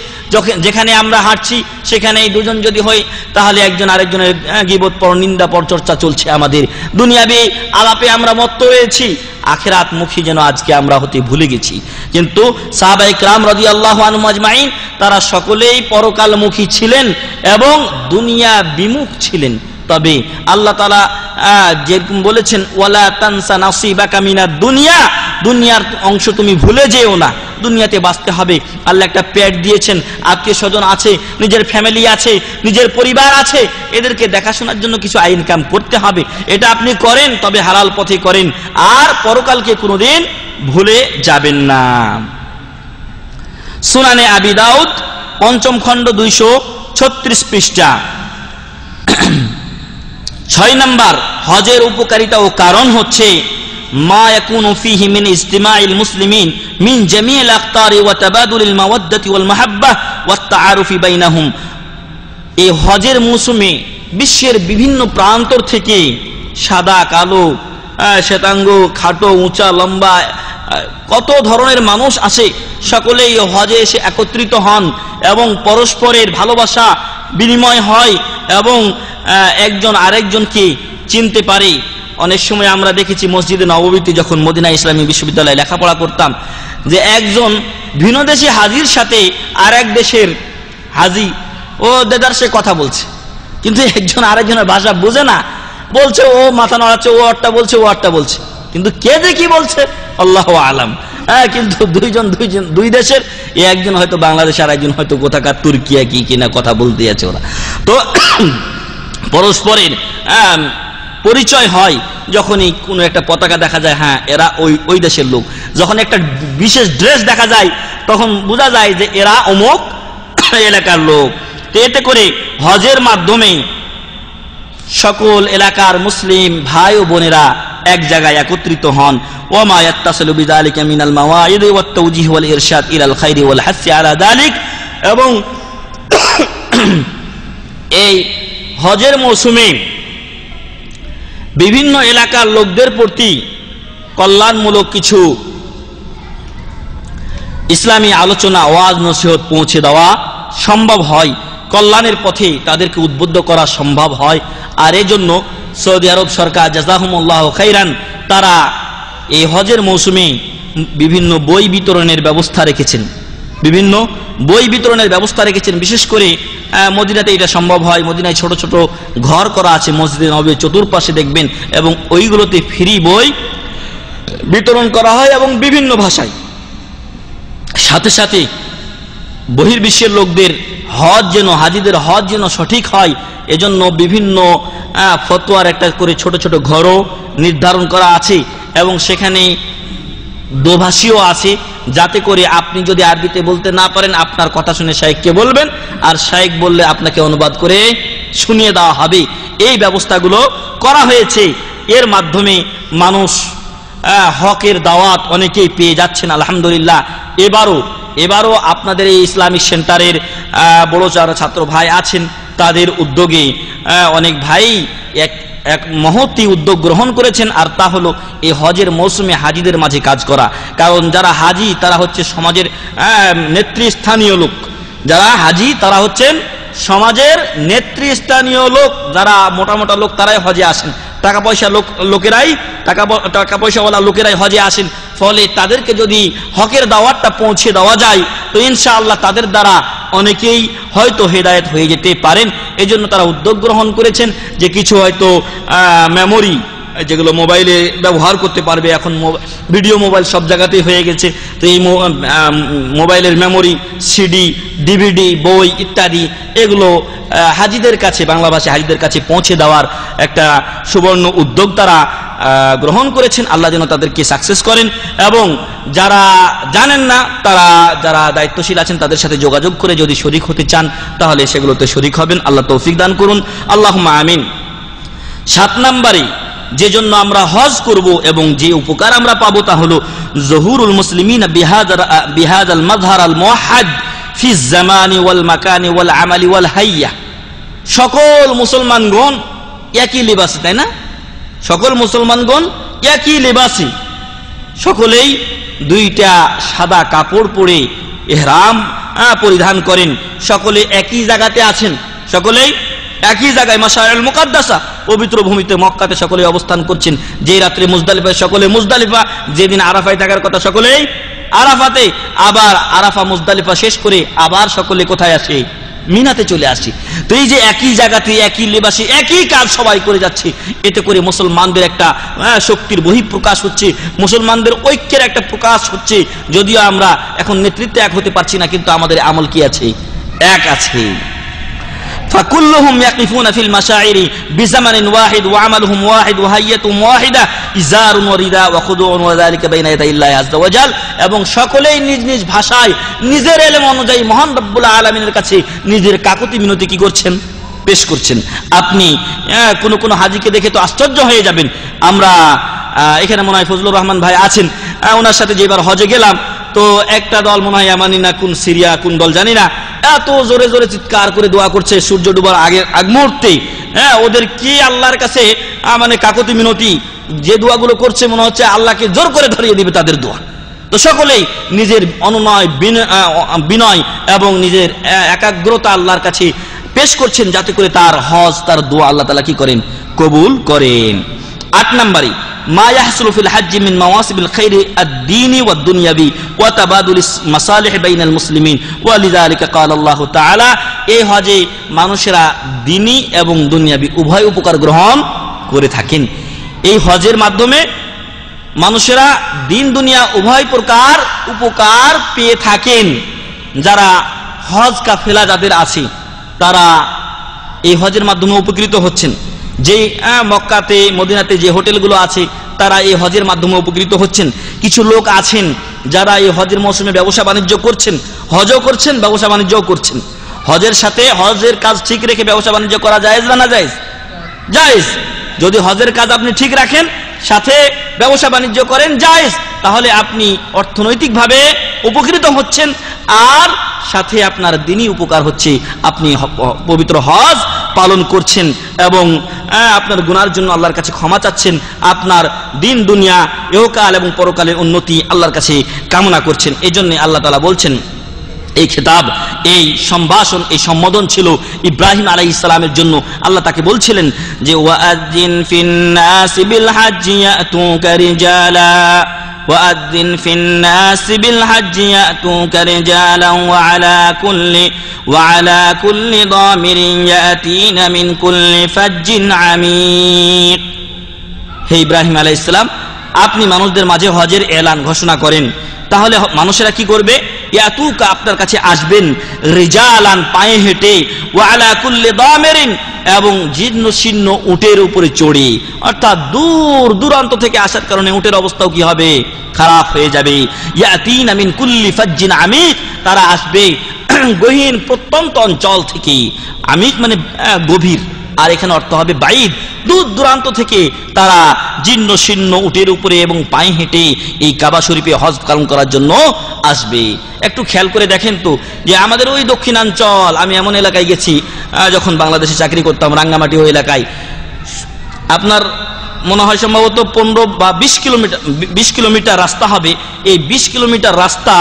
যেখানে আমরা হাঁটছি সেখানেই দুজন যদি হয়, তাহলে একজন আরেকজনের গীবত পর, নিন্দা পর চর্চা চলছে। আমাদের দুনিয়াবি আলাপে আমরা মত্ত রয়েছি, আখিরাত মুখী যেন আজকে আমরা হতে ভুলে গেছি। কিন্তু সাহাবায়ে কেরাম রাদিয়াল্লাহু আনহুম আজমাইন তারা সকলেই পরকালমুখী ছিলেন এবং দুনিয়া বিমুখ ছিলেন। তবে আল্লাহ তাআলা যেরকম বলেছেন, ওয়ালা তানসা নাসিবাকা মিনাদ দুনিয়া, দুনিয়ার অংশ তুমি ভুলে যেও না, দুনিয়াতে বাঁচতে হবে। আল্লাহ একটা পেট দিয়েছেন, আত্মীয় স্বজন আছে, নিজের ফ্যামিলি আছে, নিজের পরিবার আছে, এদেরকে দেখাশোনার জন্য কিছু আয় ইনকাম করতে হবে। এটা আপনি করেন, তবে হালাল পথে করেন, আর পরকালকে কোনোদিন ভুলে যাবেন না। সুনানে আবি দাউদ ৫ম খণ্ড ২৩৬ পৃষ্ঠা। ৬ নম্বর হজের উপকারিতা ও কারণ হচ্ছে মা ইয়াকুনু ফীহি মিন ইজতিমাইল মুসলিমিন মিন জামিল আখতারি ওয়া তাবাদুলিল মাওয়াদ্দাতি ওয়াল মাহাব্বাহ ওয়াত তাআরুফি বাইনাহুম। এই হজের মৌসুমে বিশ্বের বিভিন্ন প্রান্তর থেকে সাদা কালো, শ্বেতাঙ্গ, খাটো, উঁচা, লম্বা, কত ধরনের মানুষ আসে। সকলেই হজে এসে একত্রিত হন এবং পরস্পরের ভালোবাসা বিনিময় হয় এবং একজন আরেকজনকে চিনতে পারে। অনেক সময় আমরা দেখেছি মসজিদে নববীতে, যখন মদিনা ইসলামী বিশ্ববিদ্যালয়ে লেখাপড়া করতাম, যে একজন ভিন্ন দেশি হাজির সাথে আর এক দেশের হাজি ও দেদার সে কথা বলছে, কিন্তু একজন আরেকজনের ভাষা বুঝে না, বলছে, ও মাথা নাড়াচ্ছে, ও আটটা বলছে, ও আটটা বলছে, কিন্তু কে যে কি বলছে আল্লাহু আলাম। কিন্তু দুই দেশের, একজন হয়তো বাংলাদেশ আর একজন হয়তো কোথাকার তুর্কিয়া কি কিনা কথা বলতে আছে ওরা। তো পরস্পরের পরিচয় হয় যখনই কোনো একটা পতাকা দেখা যায়, হ্যাঁ এরা ওই দেশের লোক। যখন একটা বিশেষ ড্রেস দেখা যায় তখন বোঝা যায় যে এরা অমুক এলাকার লোক। তো এতে করে হজের মাধ্যমে সকল এলাকার মুসলিম ভাই ও বোনেরা এক জায়গায় একত্রিত হন। ওমা ইয়াত্তাসিলু বিযালিকা মিনাল মাওয়াইদ ওয়াত তাওজীহ ওয়াল ইরশাদ ইলাল খায়রি ওয়াল হাসি আলা যালিক, এবং এই হজের মৌসুমে বিভিন্ন এলাকার লোকদের প্রতি কল্যাণমূলক কিছু ইসলামী আলোচনা, ওয়াজ নসিহত পৌঁছে দেওয়া সম্ভব হয়, কল্যাণের পথে তাদেরকে উদ্বুদ্ধ করা সম্ভব হয়। আর এজন্য সৌদি আরব সরকার জাযাহুমুল্লাহু খাইরান তারা এই হজের মৌসুমে বিভিন্ন বই বিতরণের ব্যবস্থা রেখেছেন, বিভিন্ন বই বিতরণের ব্যবস্থা রেখেছেন। বিশেষ করে মদিনাতে এটা সম্ভব হয়। মদিনায় ছোট ছোট ঘর করা আছে মসজিদে নববীর চতুর্পাশে দেখবেন, এবং ওইগুলোতে ফ্রি বই বিতরণ করা হয় এবং বিভিন্ন ভাষায়। সাথে সাথে বহির্বিশ্বের লোকদের হজ যেন, হাজিদের হজ যেন সঠিক হয়, এজন্য বিভিন্ন ফতোয়ার একটা করে ছোট ছোট ঘরও নির্ধারণ করা আছে, এবং সেখানে দোভাষীও আছে, যাতে করে আপনি যদি আরবিতে বলতে না পারেন আপনার কথা শুনে শাইখকে বলবেন, আর শাইখ বললে আপনাকে অনুবাদ করে শুনিয়ে দেওয়া হবে। এই ব্যবস্থাগুলো করা হয়েছে। এর মাধ্যমে মানুষ হকের দাওয়াত অনেকেই পেয়ে যাচ্ছেন আলহামদুলিল্লাহ। এবারও আপনাদের এই ইসলামিক সেন্টারের বড় যারা ছাত্র ভাই আছেন তাদের উদ্যোগে অনেক ভাই এক মহতি উদ্যোগ গ্রহণ করেছেন, আর তা হলো এই হজের মৌসুমে হাজিদের মাঝে কাজ করা। কারণ যারা হাজি তারা হচ্ছে সমাজের নেতৃস্থানীয় লোক, যারা হাজি তারা হচ্ছেন সমাজের নেতৃস্থানীয় লোক, যারা মোটা মোটা লোক তারাই হজে আসেন, টাকা পয়সাওয়ালা লোকেরাই হজে আসেন। ফলে তাদেরকে যদি হকের দাওয়াতটা পৌঁছে দেওয়া যায় তো ইনশাআল্লাহ তাদের দ্বারা অনেকেই হয়তো হেদায়েত হয়ে যেতে পারেন। এজন্য তারা উদ্যোগ গ্রহণ করেছেন যে কিছু হয়তো মেমোরি যেগুলো মোবাইলে ব্যবহার করতে পারবে, এখন ভিডিও মোবাইল সব জায়গাতেই হয়ে গেছে, তো এই মোবাইলের মেমোরি, সিডি, ডিভিডি, বই ইত্যাদি এগুলো হাজিদের কাছে, বাংলা ভাষায় হাজিদের কাছে পৌঁছে দেওয়ার একটা সুবর্ণ উদ্যোগ তারা গ্রহণ করেছেন। আল্লাহ যেন তাদেরকে সাকসেস করেন, এবং যারা জানেন না তারা, যারা দায়িত্বশীল আছেন তাদের সাথে যোগাযোগ করে যদি শরীক হতে চান তাহলে সেগুলোতে শরীক হবেন। আল্লাহ তৌফিক দান করুন, আল্লাহুম্মা আমিন। 7 নম্বরে যে জন্য আমরা হজ করব এবং যে উপকার আমরা পাবো তা হলো জহুরুল মুসলিমিন বিহাযাল মাযহার আল মুওয়াহহাদ ফি জামানি ওয়াল মাকানি ওয়াল আমালি ওয়াল হাইয়া। সকল মুসলমানগণ একই লিবাসে, তাই না? সকল মুসলমানগণ একই লিবাসে, সকলেই দুইটা সাদা কাপড় পরে ইহরাম পরিধান করেন, সকলে একই জায়গাতে আছেন, সকলেই একই জায়গায় মাশাআরিল মুকাদ্দাসা পবিত্র ভূমিতে মক্কাতে সকলে অবস্থান করছেন। যে রাত্রে মুজদালিফায় সকলে মুজদালিফা, যেদিন আরাফায় থাকার কথা সকলেই আরাফাতে, আবার আরাফা মুজদালিফা শেষ করে আবার সকলে কোথায় আসে? মিনাতে চলে আসি। তো এই যে একই জায়গাতে একই লেবাসে একই কাজ সবাই করে যাচ্ছে, এতে করে মুসলমানদের একটা শক্তির বহিঃপ্রকাশ হচ্ছে, মুসলমানদের ঐক্যের একটা প্রকাশ হচ্ছে। যদিও আমরা এখন নেতৃত্বে এক হতে পারছি না, কিন্তু আমাদের আমল কি আছে? এক আছে। فكلهم يقفون في المشاعر بزمن واحد وعملهم واحد وهيئتهم واحدة إزار ورداء وخضوع وذلك بين يدي الله عز وجل। এবং সকলেই নিজ নিজ ভাষায় নিজের ইলম অনুযায়ী মহান রব্বুল আলামিনের কাছে নিজের কাকুতি মিনতি কি করছেন? পেশ করছেন। আপনি কোন হাজিকে দেখে তো আশ্চর্য হয়ে যাবেন। আমরা এখানে মনে হয় ফজলুর রহমান ভাই আছেন, ওনার সাথে যেবার হজে গেলাম তো একটা দল মনে হয় আমানি না কোন সিরিয়া কোন দল জানি না, এত জোরে জোরে চিৎকার করে দোয়া করছে সূর্য ডুবার আগ মুহূর্তে। ওদের কি আল্লাহর কাছে মানে কাকুতি মিনতি, যে দোয়াগুলো করছে মনে হচ্ছে আল্লাহকে জোর করে ধরিয়ে দিবে তাদের দোয়া। তো সকলেই নিজের অনুনয় বিনয় এবং নিজের একাগ্রতা আল্লাহর কাছে পেশ করছেন, যাতে করে তার হজ, তার দোয়া আল্লাহ তাআলা কি করেন? কবুল করেন। 8 নম্বরে মা ইয়াহসুলু ফিল হজ্জি মিন মাওয়াসিবিল খাইরি আদ-দীনি ওয়াদ-দুনিয়াবি ওয়া তাবাদুলিস মাসালিহ বাইনাল মুসলিমিন ওয়া লিযালিকা ক্বালা আল্লাহু তাআলা। এই হজে মানুষেরা দ্বীনি এবং দুনিয়াবি উভয় উপকার গ্রহণ করে থাকেন। এই হজের মাধ্যমে মানুষেরা দিন দুনিয়া উভয় প্রকার উপকার পেয়ে থাকেন। যারা হজ কাফেলা যাদের আছে তারা এই হজের মাধ্যমে উপকৃত হচ্ছেন। যে মক্কাতে মদিনাতে যে হোটেলগুলো আছে তারা এই হজের মাধ্যমে উপকৃত হচ্ছেন। কিছু লোক আছেন যারা এই হজের মৌসুমে ব্যবসা বাণিজ্য করছেন, হজও করছেন, ব্যবসা বাণিজ্যও করছেন। হজের সাথে হজের কাজ ঠিক রেখে ব্যবসা বাণিজ্য করা জায়েজ না? জায়েজ, জায়েজ। যদি হজের কাজ আপনি ঠিক রাখেন, সাথে ব্যবসা বাণিজ্য করেন, জায়েজ, তাহলে আপনি অর্থনৈতিকভাবে উপকৃত হচ্ছেন, আর সাথে আপনার দিনই উপকার হচ্ছে। আপনি পবিত্র হজ পালন করছেন এবং আপনার গুনার জন্য আল্লাহর কাছে ক্ষমা চাচ্ছেন, আপনার দিন দুনিয়া ইহকাল এবং পরকালের উন্নতি আল্লাহর কাছে কামনা করছেন। এই জন্য আল্লাহ তাআলা বলছেন, এই খেতাব, এই সম্ভাষণ, এই সম্বোধন ছিল ইব্রাহিম আলাইহিস সালামের জন্য। আল্লাহ তাকে বলছিলেন যে ওয়াআযিন ফিন-নাসি বিল-হাজ্জি ইয়াতুকা রিজালা ওয়াআযিন ফিন-নাসি বিল-হাজ্জি ইয়াতুকা রিজালা ওয়া আলা কুল্লি দামিরিন ইয়াতিনা মিন কুল্লি ফাজ্জিন আমিক। হে ইব্রাহিম আলাইহিস সালাম, আপনি মানুষদের মাঝে হজের এলান ঘোষণা করেন, তাহলে মানুষেরা কি করবে? ইয়াতুকা, আপনার কাছে আসবেন, রিজালান, পায়ে হেঁটে, ওয়া আলা কুল্লি দামিরিন, এবং জীর্ণ শীর্ণ উটের উপরে চড়ে, অর্থাৎ দূর দূরান্ত থেকে আসার কারণে উটের অবস্থাও কি হবে? খারাপ হয়ে যাবে। ইয়াতিনা মিন কুল্লি ফাজ্জিন আমিক, তারা আসবে গহীন প্রত্যন্ত অঞ্চল থেকে। আমিক মানে গভীর, আর এখানে অর্থ হবে বাইদ, দূর দূরান্ত থেকে তারা জীর্ণ শীর্ণ উটের উপরে এবং পায়ে হেঁটে এই কাবা শরীফে হজ পালন করার জন্য আসবে। একটু খেয়াল করে দেখেন তো, যে আমাদের ওই দক্ষিণাঞ্চল, আমি এমন এলাকায় গেছি যখন বাংলাদেশে চাকরি করতাম, রাঙ্গামাটি ওই এলাকায়, আপনার মনে হয় সম্ভবত 15 বা 20 কিলোমিটার রাস্তা হবে। এই 20 কিলোমিটার রাস্তা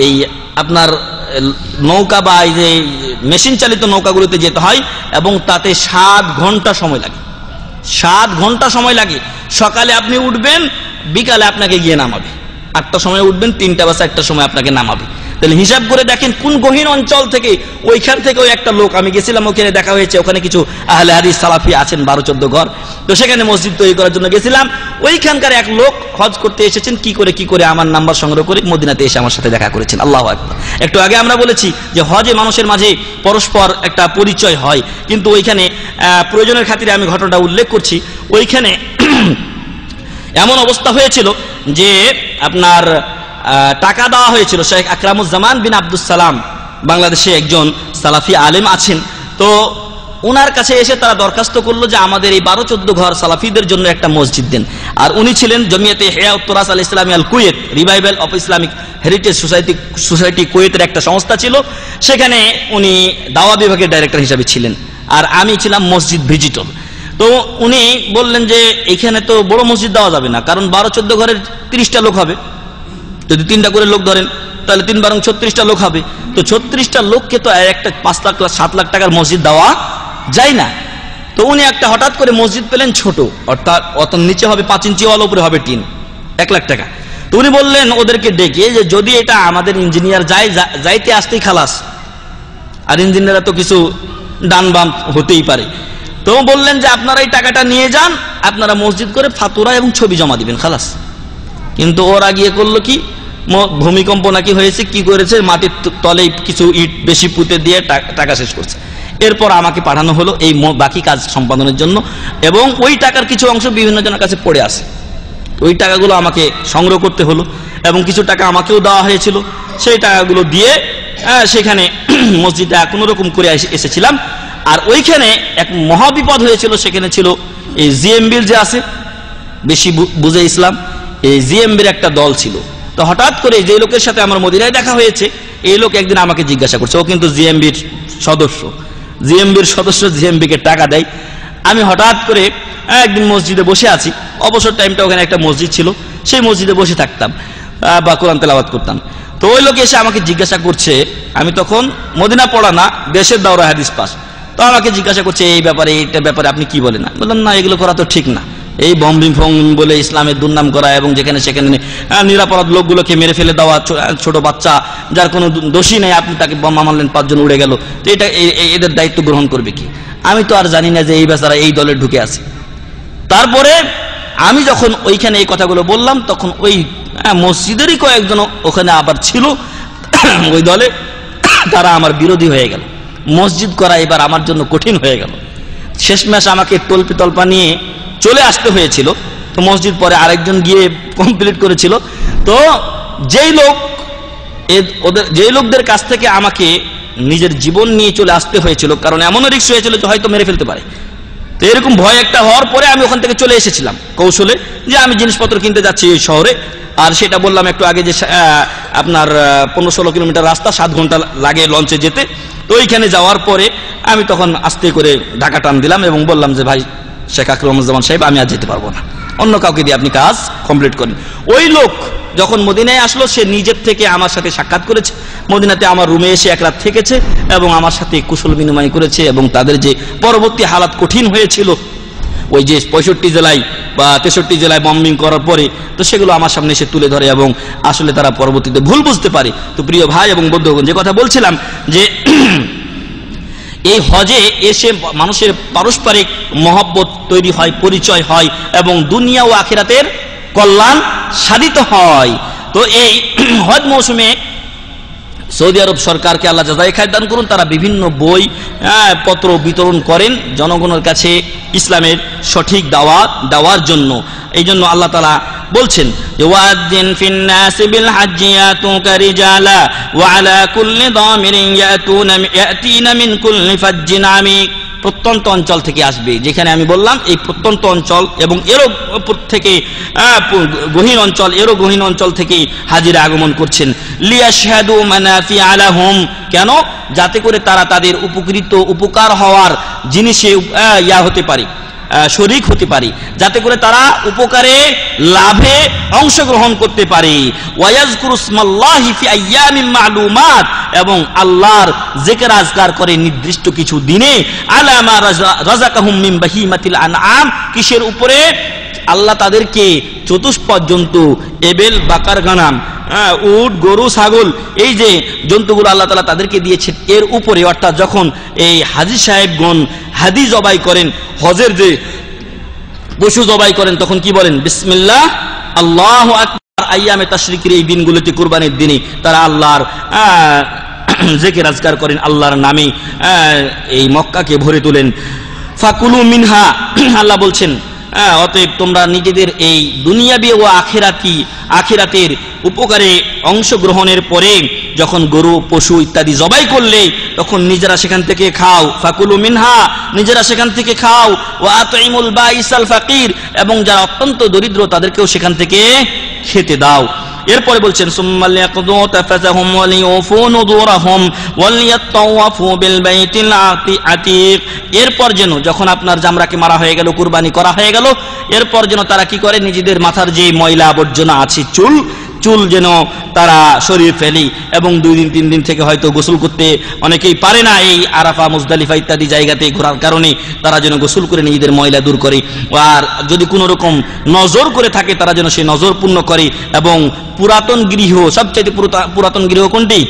এই আপনার নৌকা বা এই যে মেশিন চালিত নৌকাগুলোতে যেতে হয়, এবং তাতে 7 ঘন্টা সময় লাগে। 7 ঘন্টা সময় লাগে। সকালে আপনি উঠবেন, বিকালে আপনাকে গিয়ে নামাবে। 8টার সময় উঠবেন, 3টা বা 4টার সময় আপনাকে নামাবে। তাহলে হিসাব করে দেখেন কোন গহীন অঞ্চল থেকে। ওইখান থেকে ওই একটা লোক, আমি গেছিলাম, ওখানে দেখা হয়েছে, ওখানে কিছু আহলে হাদিস সালাফি আছেন 12-14 ঘর, তো সেখানে মসজিদ তৈরি করার জন্য গেছিলাম। ওইখানকার এক লোক হজ করতে এসেছেন, কি করে আমার নাম্বার সংগ্রহ করে মদিনাতে এসে আমার সাথে দেখা করেছেন। আল্লাহু আকবার। একটু আগে আমরা বলেছি যে হজে মানুষের মাঝে পরস্পর একটা পরিচয় হয়, কিন্তু ওইখানে প্রয়োজনের খাতিরে আমি ঘটনাটা উল্লেখ করছি। ওইখানে এমন অবস্থা হয়েছিল যে আপনার টাকা দেওয়া হয়েছিল। শেখ আকরামুজ্জামান বিন আব্দুস সালাম বাংলাদেশে একজন সালাফি আলেম আছেন, তো ওনার কাছে এসে তারা দরখাস্ত করলো যে আমাদের এই 12-14 ঘর সালাফিদের জন্য একটা মসজিদ দেন। আর উনি ছিলেন জমিয়তে হেয়াউত Turath al Islami al Kuwait, revival of Islamic heritage society কুয়েতের একটা সংস্থা ছিল, সেখানে উনি দাওয়া বিভাগের ডাইরেক্টর হিসাবে ছিলেন, আর আমি ছিলাম মসজিদ ভিজিটর। তো উনি বললেন যে এখানে তো বড় মসজিদ দেওয়া যাবে না, কারণ 12-14 ঘরের 30টা লোক হবে, যদি 3টা করে লোক ধরেন তাহলে 3 বারং 36টা লোক হবে। তো 36টা লোককে তো একটা 5 লাখ 7 লাখ টাকার মসজিদ দেওয়া যায় না। তো উনি একটা হঠাৎ করে মসজিদ পেলেন ছোট, অর্থাৎ অত নিচে হবে 5 ইঞ্চি ওয়াল, উপরে হবে টিন, 1 লাখ টাকা। তো উনি বললেন ওদেরকে ডেকে যে যদি এটা আমাদের ইঞ্জিনিয়ার যাইতে আসতেই খালাস, আর ইঞ্জিনিয়াররা তো কিছু ডান বাম হতেই পারে। তো বললেন যে আপনারা এই টাকাটা নিয়ে যান, আপনারা মসজিদ করে ফাতুরা এবং ছবি জমা দিবেন, খালাস। কিন্তু ওরা গিয়ে করলো কি, ভূমিকম্প নাকি হয়েছে, কি করেছে, মাটির তলে কিছু ইট বেশি পুঁতে দিয়ে টাকা শেষ করছে। এরপর আমাকে পাঠানো হলো এই বাকি কাজ সম্পাদনের জন্য, এবং ওই টাকার কিছু অংশ বিভিন্ন জনের কাছে পড়ে আছে। ওই টাকাগুলো আমাকে সংগ্রহ করতে হলো, এবং কিছু টাকা আমাকেও দেওয়া হয়েছিল। সেই টাকাগুলো দিয়ে সেখানে মসজিদে কোনো রকম করে এসেছিলাম। আর ওইখানে এক মহাবিপদ হয়েছিল, সেখানে ছিল এই জিএমবির যে আছে, বেশি বুঝে ইসলাম, এই জিএমবির একটা দল ছিল। তো হঠাৎ করে যে লোকের সাথে আমার মদিনায় দেখা হয়েছে, এই লোক একদিন আমাকে জিজ্ঞাসা করছে, ও কিন্তু জিএমবির সদস্য, জিএমবিকে টাকা দেয়। আমি হঠাৎ করে একদিন মসজিদে বসে আছি, অবসর টাইমটা ওখানে একটা মসজিদ ছিল, সেই মসজিদে বসে থাকতাম বা কোরআন তেলাওয়াত করতাম। তো ওই লোক এসে আমাকে জিজ্ঞাসা করছে, আমি তখন মদিনা পড়া না, দেশের দাওরা হাদিস পাস, তো আমাকে জিজ্ঞাসা করছে এই ব্যাপারে, এইটা ব্যাপারে আপনি কি বলেন। বললাম না, এগুলো করা তো ঠিক না, এই বম্বিং ফং বলে ইসলামের দুর্নাম করা, এবং যেখানে সেখানে নিরাপরাধ লোকগুলোকে মেরে ফেলে দেওয়া, ছোট বাচ্চা যার কোনো দোষী নেই, আপনি তাকে বোমা মারলেন, 5 জন উড়ে গেল, তো এটা এদের দায়িত্ব গ্রহণ করবে কি? আমি তো আর জানি না যে এই বেচারা এই দলে ঢুকে আছে। তারপরে আমি যখন ওইখানে এই কথাগুলো বললাম, তখন ওই মসজিদেরই কয়েকজন ওখানে আবার ছিল ওই দলে, তারা আমার বিরোধী হয়ে গেল। মসজিদ করা এবার আমার জন্য কঠিন হয়ে গেল। শেষমেশ আমাকে তল্পা নিয়ে চলে আসতে হয়েছিল। তো মসজিদ পরে আরেকজন গিয়ে কমপ্লিট করেছিল। তো যেই লোকদের কাছ থেকে আমাকে নিজের জীবন নিয়ে চলে আসতে হয়েছিল, কারণ এমনও রিস্ক হয়েছিল যে হয়তো মেরে ফেলতে পারে, তো এরকম ভয় একটা হওয়ার পরে আমি ওখান থেকে চলে এসেছিলাম কৌশলে, যে আমি জিনিসপত্র কিনতে যাচ্ছি এই শহরে। আর সেটা বললাম একটু আগে যে আপনার 15-16 কিলোমিটার রাস্তা, 7 ঘন্টা লাগে লঞ্চে যেতে। তো ওইখানে যাওয়ার পরে আমি তখন আস্তে করে ঢাকা টান দিলাম এবং বললাম যে ভাই শেখ আকরামুজ্জামান সাহেব, আমি আর যেতে পারবো না, অন্য কাউকে দিয়ে আপনি কাজ কমপ্লিট করেন। ওই লোক যখন মদিনায় আসলো, সে নিজের থেকে আমার সাথে সাক্ষাৎ করেছে, মদিনাতে আমার রুমে এসে 1 রাত থেকেছে এবং আমার সাথে কুশল বিনিময় করেছে। এবং তাদের যে পরবর্তী হালাত কঠিন হয়েছিল, ওই যে 65 জেলায় বা 63 জেলায় বম্বিং করার পরে, তো সেগুলো আমার সামনে এসে তুলে ধরে এবং আসলে তারা পরবর্তীতে ভুল বুঝতে পারে। তো প্রিয় ভাই এবং বন্ধুগণ, যে কথা বলছিলাম যে এই হজে এসে মানুষের পারস্পরিক মহব্বত তৈরি হয়, পরিচয় হয় এবং দুনিয়া ও আখিরাতের কল্যাণ সাধিত হয়। তো এই হজ মৌসুমে সৌদি আরব সরকারকে আল্লাহ জাযায়ে খায়ের দান করুন, তারা বিভিন্ন বই পত্র বিতরণ করেন জনগণের কাছে ইসলামের সঠিক দাওয়াত দেওয়ার জন্য। এই জন্য আল্লাহ তাআলা বলছেন যে ওয়াযিন ফিন নাসি বিল হাজ্জি ইয়াতুকা রিজালা ওয়া আলা কুল্লি দামিরিন ইয়াতিনা মিন কুল্লি ফাজ্জিন আমিক। প্রত্যন্ত অঞ্চল থেকে আসবে, যেখানে আমি বললাম এই প্রত্যন্ত অঞ্চল এবং এরও থেকে গহীন অঞ্চল, এরও গহীন অঞ্চল থেকে হাজিরা আগমন করছেন। লিয়াশহাদু মানাফিআ লাহুম, কেন? যাতে করে তারা তাদের উপকার হওয়ার জিনিসে হতে পারে, শরীক হতে পারে, যাতে করে তারা উপকারে লাভে অংশগ্রহণ করতে পারে। ওয়ায়াজকুরু ইসমাল্লাহি ফি আইয়ামিন মা'লুমাত, এবং আল্লাহর জিকির আজকার করে নির্দিষ্ট কিছু দিনে। আলা মা রাযাকাহুম মিন বাহিমাতিল আনআম, কিসের উপরে? আল্লাহ তাদেরকে চতুষ্পদ জন্তু, এবেল, বাকার, গানাম, উট, গরু, ছাগল, এই যে জন্তুগুলো আল্লাহ তাআলা তাদেরকে দিয়েছেন, এর উপরে। অর্থাৎ যখন এই হাজী সাহেবগণ হাদি জবাই করেন, হজের যে পশু জবাই করেন, তখন কি বলেন? বিসমিল্লাহ, আল্লাহু আকবার। আইয়ামে তাশরিকের এই দিনগুলোতে, কুরবানির দিনে তারা আল্লাহর জিকির আজকার করেন, আল্লাহর নামে এই মক্কাকে ভরে তোলেন। ফাকুলু মিনহা, আল্লাহ বলছেন অতএব তোমরা নিজেদের এই দুনিয়াবি ও আখিরাতের উপকারে অংশগ্রহণের পরে যখন গরু, পশু ইত্যাদি জবাই করলে, তখন নিজেরা সেখান থেকে খাও। ফাকুলু মিনহা, নিজেরা সেখান থেকে খাও। ওয়া আতইমুল বাইসাল ফাকির, এবং যারা অত্যন্ত দরিদ্র তাদেরকেও সেখান থেকে খেতে দাও। এরপরে বলছেন সুম্মা লিয়াকদু তাফাসাহুম ওয়া লিউফু নুযুরাহুম ওয়া লিয়াতাওয়াফু বিল বাইতিল আতীক। এরপর যেন যখন আপনার জামরাকে মারা হয়ে গেল, কুরবানি করা হয়ে গেল, এরপর যেন তারা কি করে? নিজেদের মাথার যে ময়লা আবর্জনা আছে, চুল যেন তারা সরিয়ে ফেলি। এবং 2 দিন 3 দিন থেকে হয়তো গোসল করতে অনেকেই পারে না, এই আরাফা, মুজদালিফা ইত্যাদি জায়গাতে ঘোরার কারণে তারা যেন গোসল করে নিজেদের ময়লা দূর করে। আর যদি কোনো রকম নজর করে থাকে, তারা যেন সেই নজর পূর্ণ করে। এবং পুরাতন গৃহ, সবচেয়ে পুরাতন গৃহ কোনটি?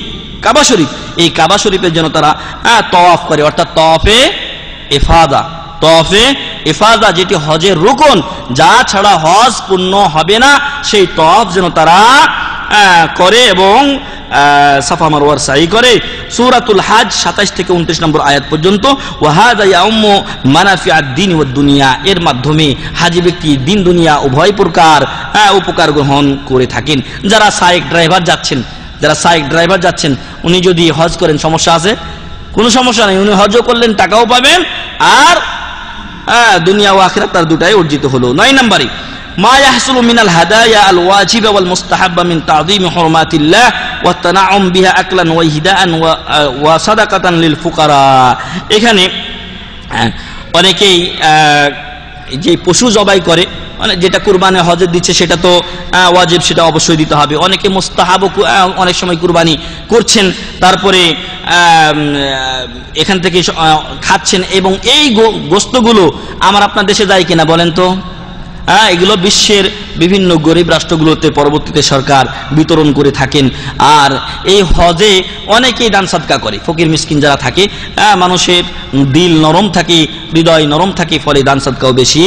কাবা শরীফ। এই কাবা শরীফের জন্য তারা তওয়াফ করে, অর্থাৎ তওয়াফে ইফাদা, যেটি হজের রুকন, যা ছাড়া হজ পূর্ণ হবে না, সেই তওয়াফ যেন তারা করে এবং সাফা মারওয়ার সাই করে। সূরাতুল হজ 27 থেকে 29 নম্বর আয়াত পর্যন্ত। ওয়া হাযা ইয়াউমু মানাফিআদ দ্বীন ওয়াদ দুনিয়া, এর মাধ্যমে হাজী ব্যক্তি দিন দুনিয়া উভয় প্রকার উপকার গ্রহণ করে থাকেন। যারা সাইক ড্রাইভার যাচ্ছেন, উনি যদি হজ করেন, সমস্যা আছে? কোনো সমস্যা নেই, উনি হজও করলেন, টাকাও পাবেন, আর দুনিয়া ও আখিরাত তার দুটাই অর্জিত হলো। 9 নম্বরে মা ইয়াহসুলু মিনাল হাদায়া আল ওয়াজিবা ওয়াল মুস্তাহাব্বা মিন তাযীম হুরমাতিল্লাহ ওয়া তানাউম বিহা আকলান ওয়া হিদাআন ওয়া সাদাকাতান লিল ফুকারা। এখানে অনেকেই যে পশু জবাই করে, যেটা কুরবানি হজের দিচ্ছে, সেটা তো ওয়াজিব, সেটা অবশ্যই দিতে হবে। অনেকে মুস্তাহাব অনেক সময় কুরবানি করছেন, তারপরে এখান থেকে খাচ্ছেন। এবং এই গোস্তগুলো আমার আপনার দেশে যায় কিনা বলেন তো? এগুলো বিশ্বের বিভিন্ন গরিব রাষ্ট্রগুলোতে পরবর্তীতে সরকার বিতরণ করে থাকেন। আর এই হজে অনেকেই দান সাদকা করে, ফকির মিসকিন যারা থাকে, মানুষের দিল নরম থাকে, হৃদয় নরম থাকে, ফলে দান সাদকাও বেশি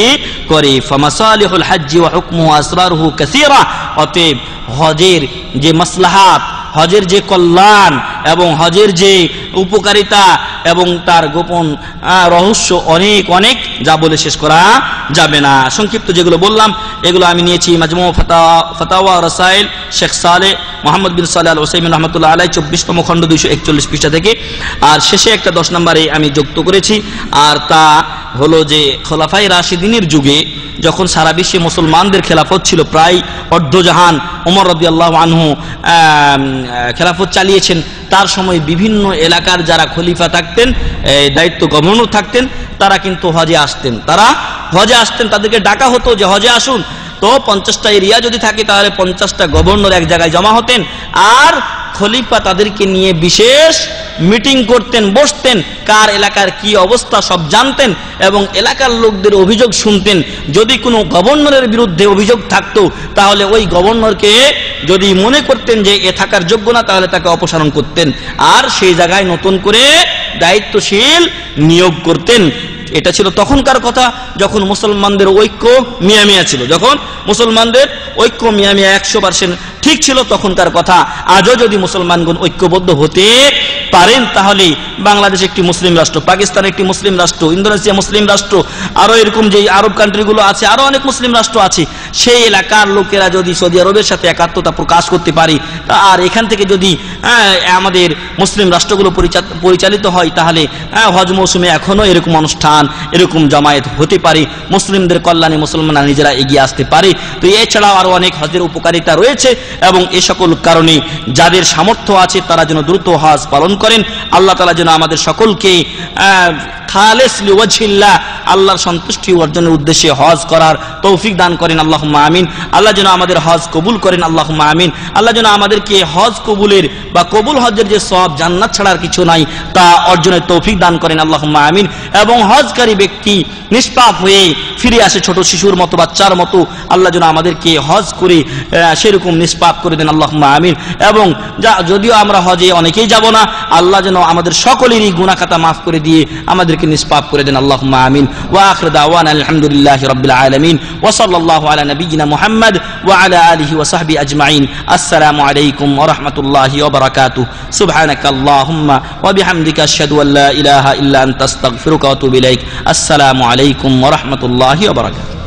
করে। ফামাসালিহুল হজ্জি ওয়া হুকমুহু আসরারুহু কাসীরা, অতএব হজের যে মাসলাহাত হজের যে কল্যাণ এবং হজের যে উপকারিতা এবং তার গোপন রহস্য অনেক অনেক, যা বলে শেষ করা যাবে না। সংক্ষিপ্ত যেগুলো বললাম এগুলো আমি নিয়েছি মাজমু ফাতাওয়া রাসাইল শেখ সালেহ মোহাম্মদ বিন সালেহ আল উসাইমিন রহমতুল্লাহ আলাই 24তম খণ্ড 241 পৃষ্ঠা থেকে। আর শেষে একটা 10 নম্বরে আমি যুক্ত করেছি, আর তা হলো যে খোলাফায়ে রাশিদিনের যুগে যখন সারা বিশ্বে মুসলমানদের খেলাফত ছিল, প্রায় অর্ধজাহান ওমর রাদিয়াল্লাহু আনহু খেলাফত চালিয়েছেন, তার সময় বিভিন্ন এলাকার যারা খলিফা থাকতেন, দায়িত্ব গভর্নর থাকতেন, তারা কিন্তু হজে আসতেন। তাদেরকে ডাকা হতো যে হজে আসুন। তো 50টা এরিয়া যদি থাকে তাহলে 50টা গভর্নর এক জায়গায় জমা হতেন, আর খলিফা তাদেরকে নিয়ে বিশেষ মিটিং করতেন, বসতেন, কার এলাকার কি অবস্থা সব জানতেন এবং এলাকার লোকদের অভিযোগ শুনতেন। যদি কোনো গভর্নরের বিরুদ্ধে অভিযোগ থাকতো তাহলে ওই গভর্নরকে যদি মনে করতেন যে এ থাকার যোগ্য না, তাহলে তাকে অপসারণ করতেন আর সেই জায়গায় নতুন করে দায়িত্বশীল নিয়োগ করতেন। এটা ছিল তখনকার কথা, যখন মুসলমানদের ঐক্য মিয়ামিয়া ছিল, যখন মুসলমানদের ঐক্য মিয়ামিয়া 100% ঠিক ছিল তখনকার কথা। আজও যদি মুসলমানগণ ঐক্যবদ্ধ হতে পারেন তাহলে বাংলাদেশ একটি মুসলিম রাষ্ট্র, পাকিস্তান একটি মুসলিম রাষ্ট্র, ইন্দোনেশিয়া মুসলিম রাষ্ট্র, আরো এরকম যে আরব কান্ট্রিগুলো আছে, আরো অনেক মুসলিম রাষ্ট্র আছে, সেই এলাকার লোকেরা যদি সৌদি আরবের সাথে একাত্মতা প্রকাশ করতে পারে, আর এখান থেকে যদি আমাদের মুসলিম রাষ্ট্রগুলো পরিচালিত হয়, তাহলে হজ মৌসুমে এখনো এরকম অনুষ্ঠান, এরকম জামায়াত হতে পারে, মুসলিমদের কল্যাণে মুসলমানরা নিজেরা এগিয়ে আসতে পারে। তো এছাড়াও আরো অনেক হজের উপকারিতা রয়েছে এবং এ সকল কারণে যাদের সামর্থ্য আছে তারা যেন দ্রুত হজ পালন করেন। আল্লাহ তাআলা যেন আমাদের সকলকে খালিস লিওয়াজহিল্লাহ, আল্লাহর সন্তুষ্টি অর্জনের উদ্দেশ্যে হজ করার তৌফিক দান করেন, আল্লাহুম্মা আমিন। আল্লাহ যেন আমাদের হজ কবুল করেন, আল্লাহুম্মা আমিন। আল্লাহ যেন আমাদেরকে হজ কবুলের বা কবুল হজের যে সওয়াব, জান্নাত ছাড়ার কিছু নাই, তা অর্জনের তৌফিক দান করেন, আল্লাহুম্মা আমিন। এবং হজকারী ব্যক্তি নিষ্পাপ হয়ে ফিরে আসে ছোট শিশুর মতো, বাচ্চার মতো, আল্লাহ যেন আমাদেরকে হজ করে সেরকম নিষ্পাপ করে দেন, আল্লাহুম্মা আমিন। এবং যদিও আমরা হজে অনেকেই যাব না, আল্লাহ যেন আমাদের সকলেরই গুনাহ খাতা মাফ করে দিয়ে আমাদেরকে নিষ্পাপ করে দেন, আল্লাহুম্মা আমিন। ওয়া আখিরু দাওয়ানা আলহামদুলিল্লাহি রাব্বিল আলামিন ওয়া সাল্লাল্লাহু আলা নাবিয়িনা মুহাম্মদ ওয়া আলা আলিহি ওয়া সাহবিহি আজমাইন। আসসালামু আলাইকুম ওয়া রাহমাতুল্লাহি ওয়া বারাকাতুহু। সুবহানাকাল্লাহুম্মা ওয়া বিহামদিকা আশহাদু আল্লা ইলাহা ইল্লা আনতা আস্তাগফিরুকা ওয়া আতুবু ইলাইক। আসসালামু আলাইকুম ওয়া রাহমাতুল্লাহি ওয়া বারাকাতুহু।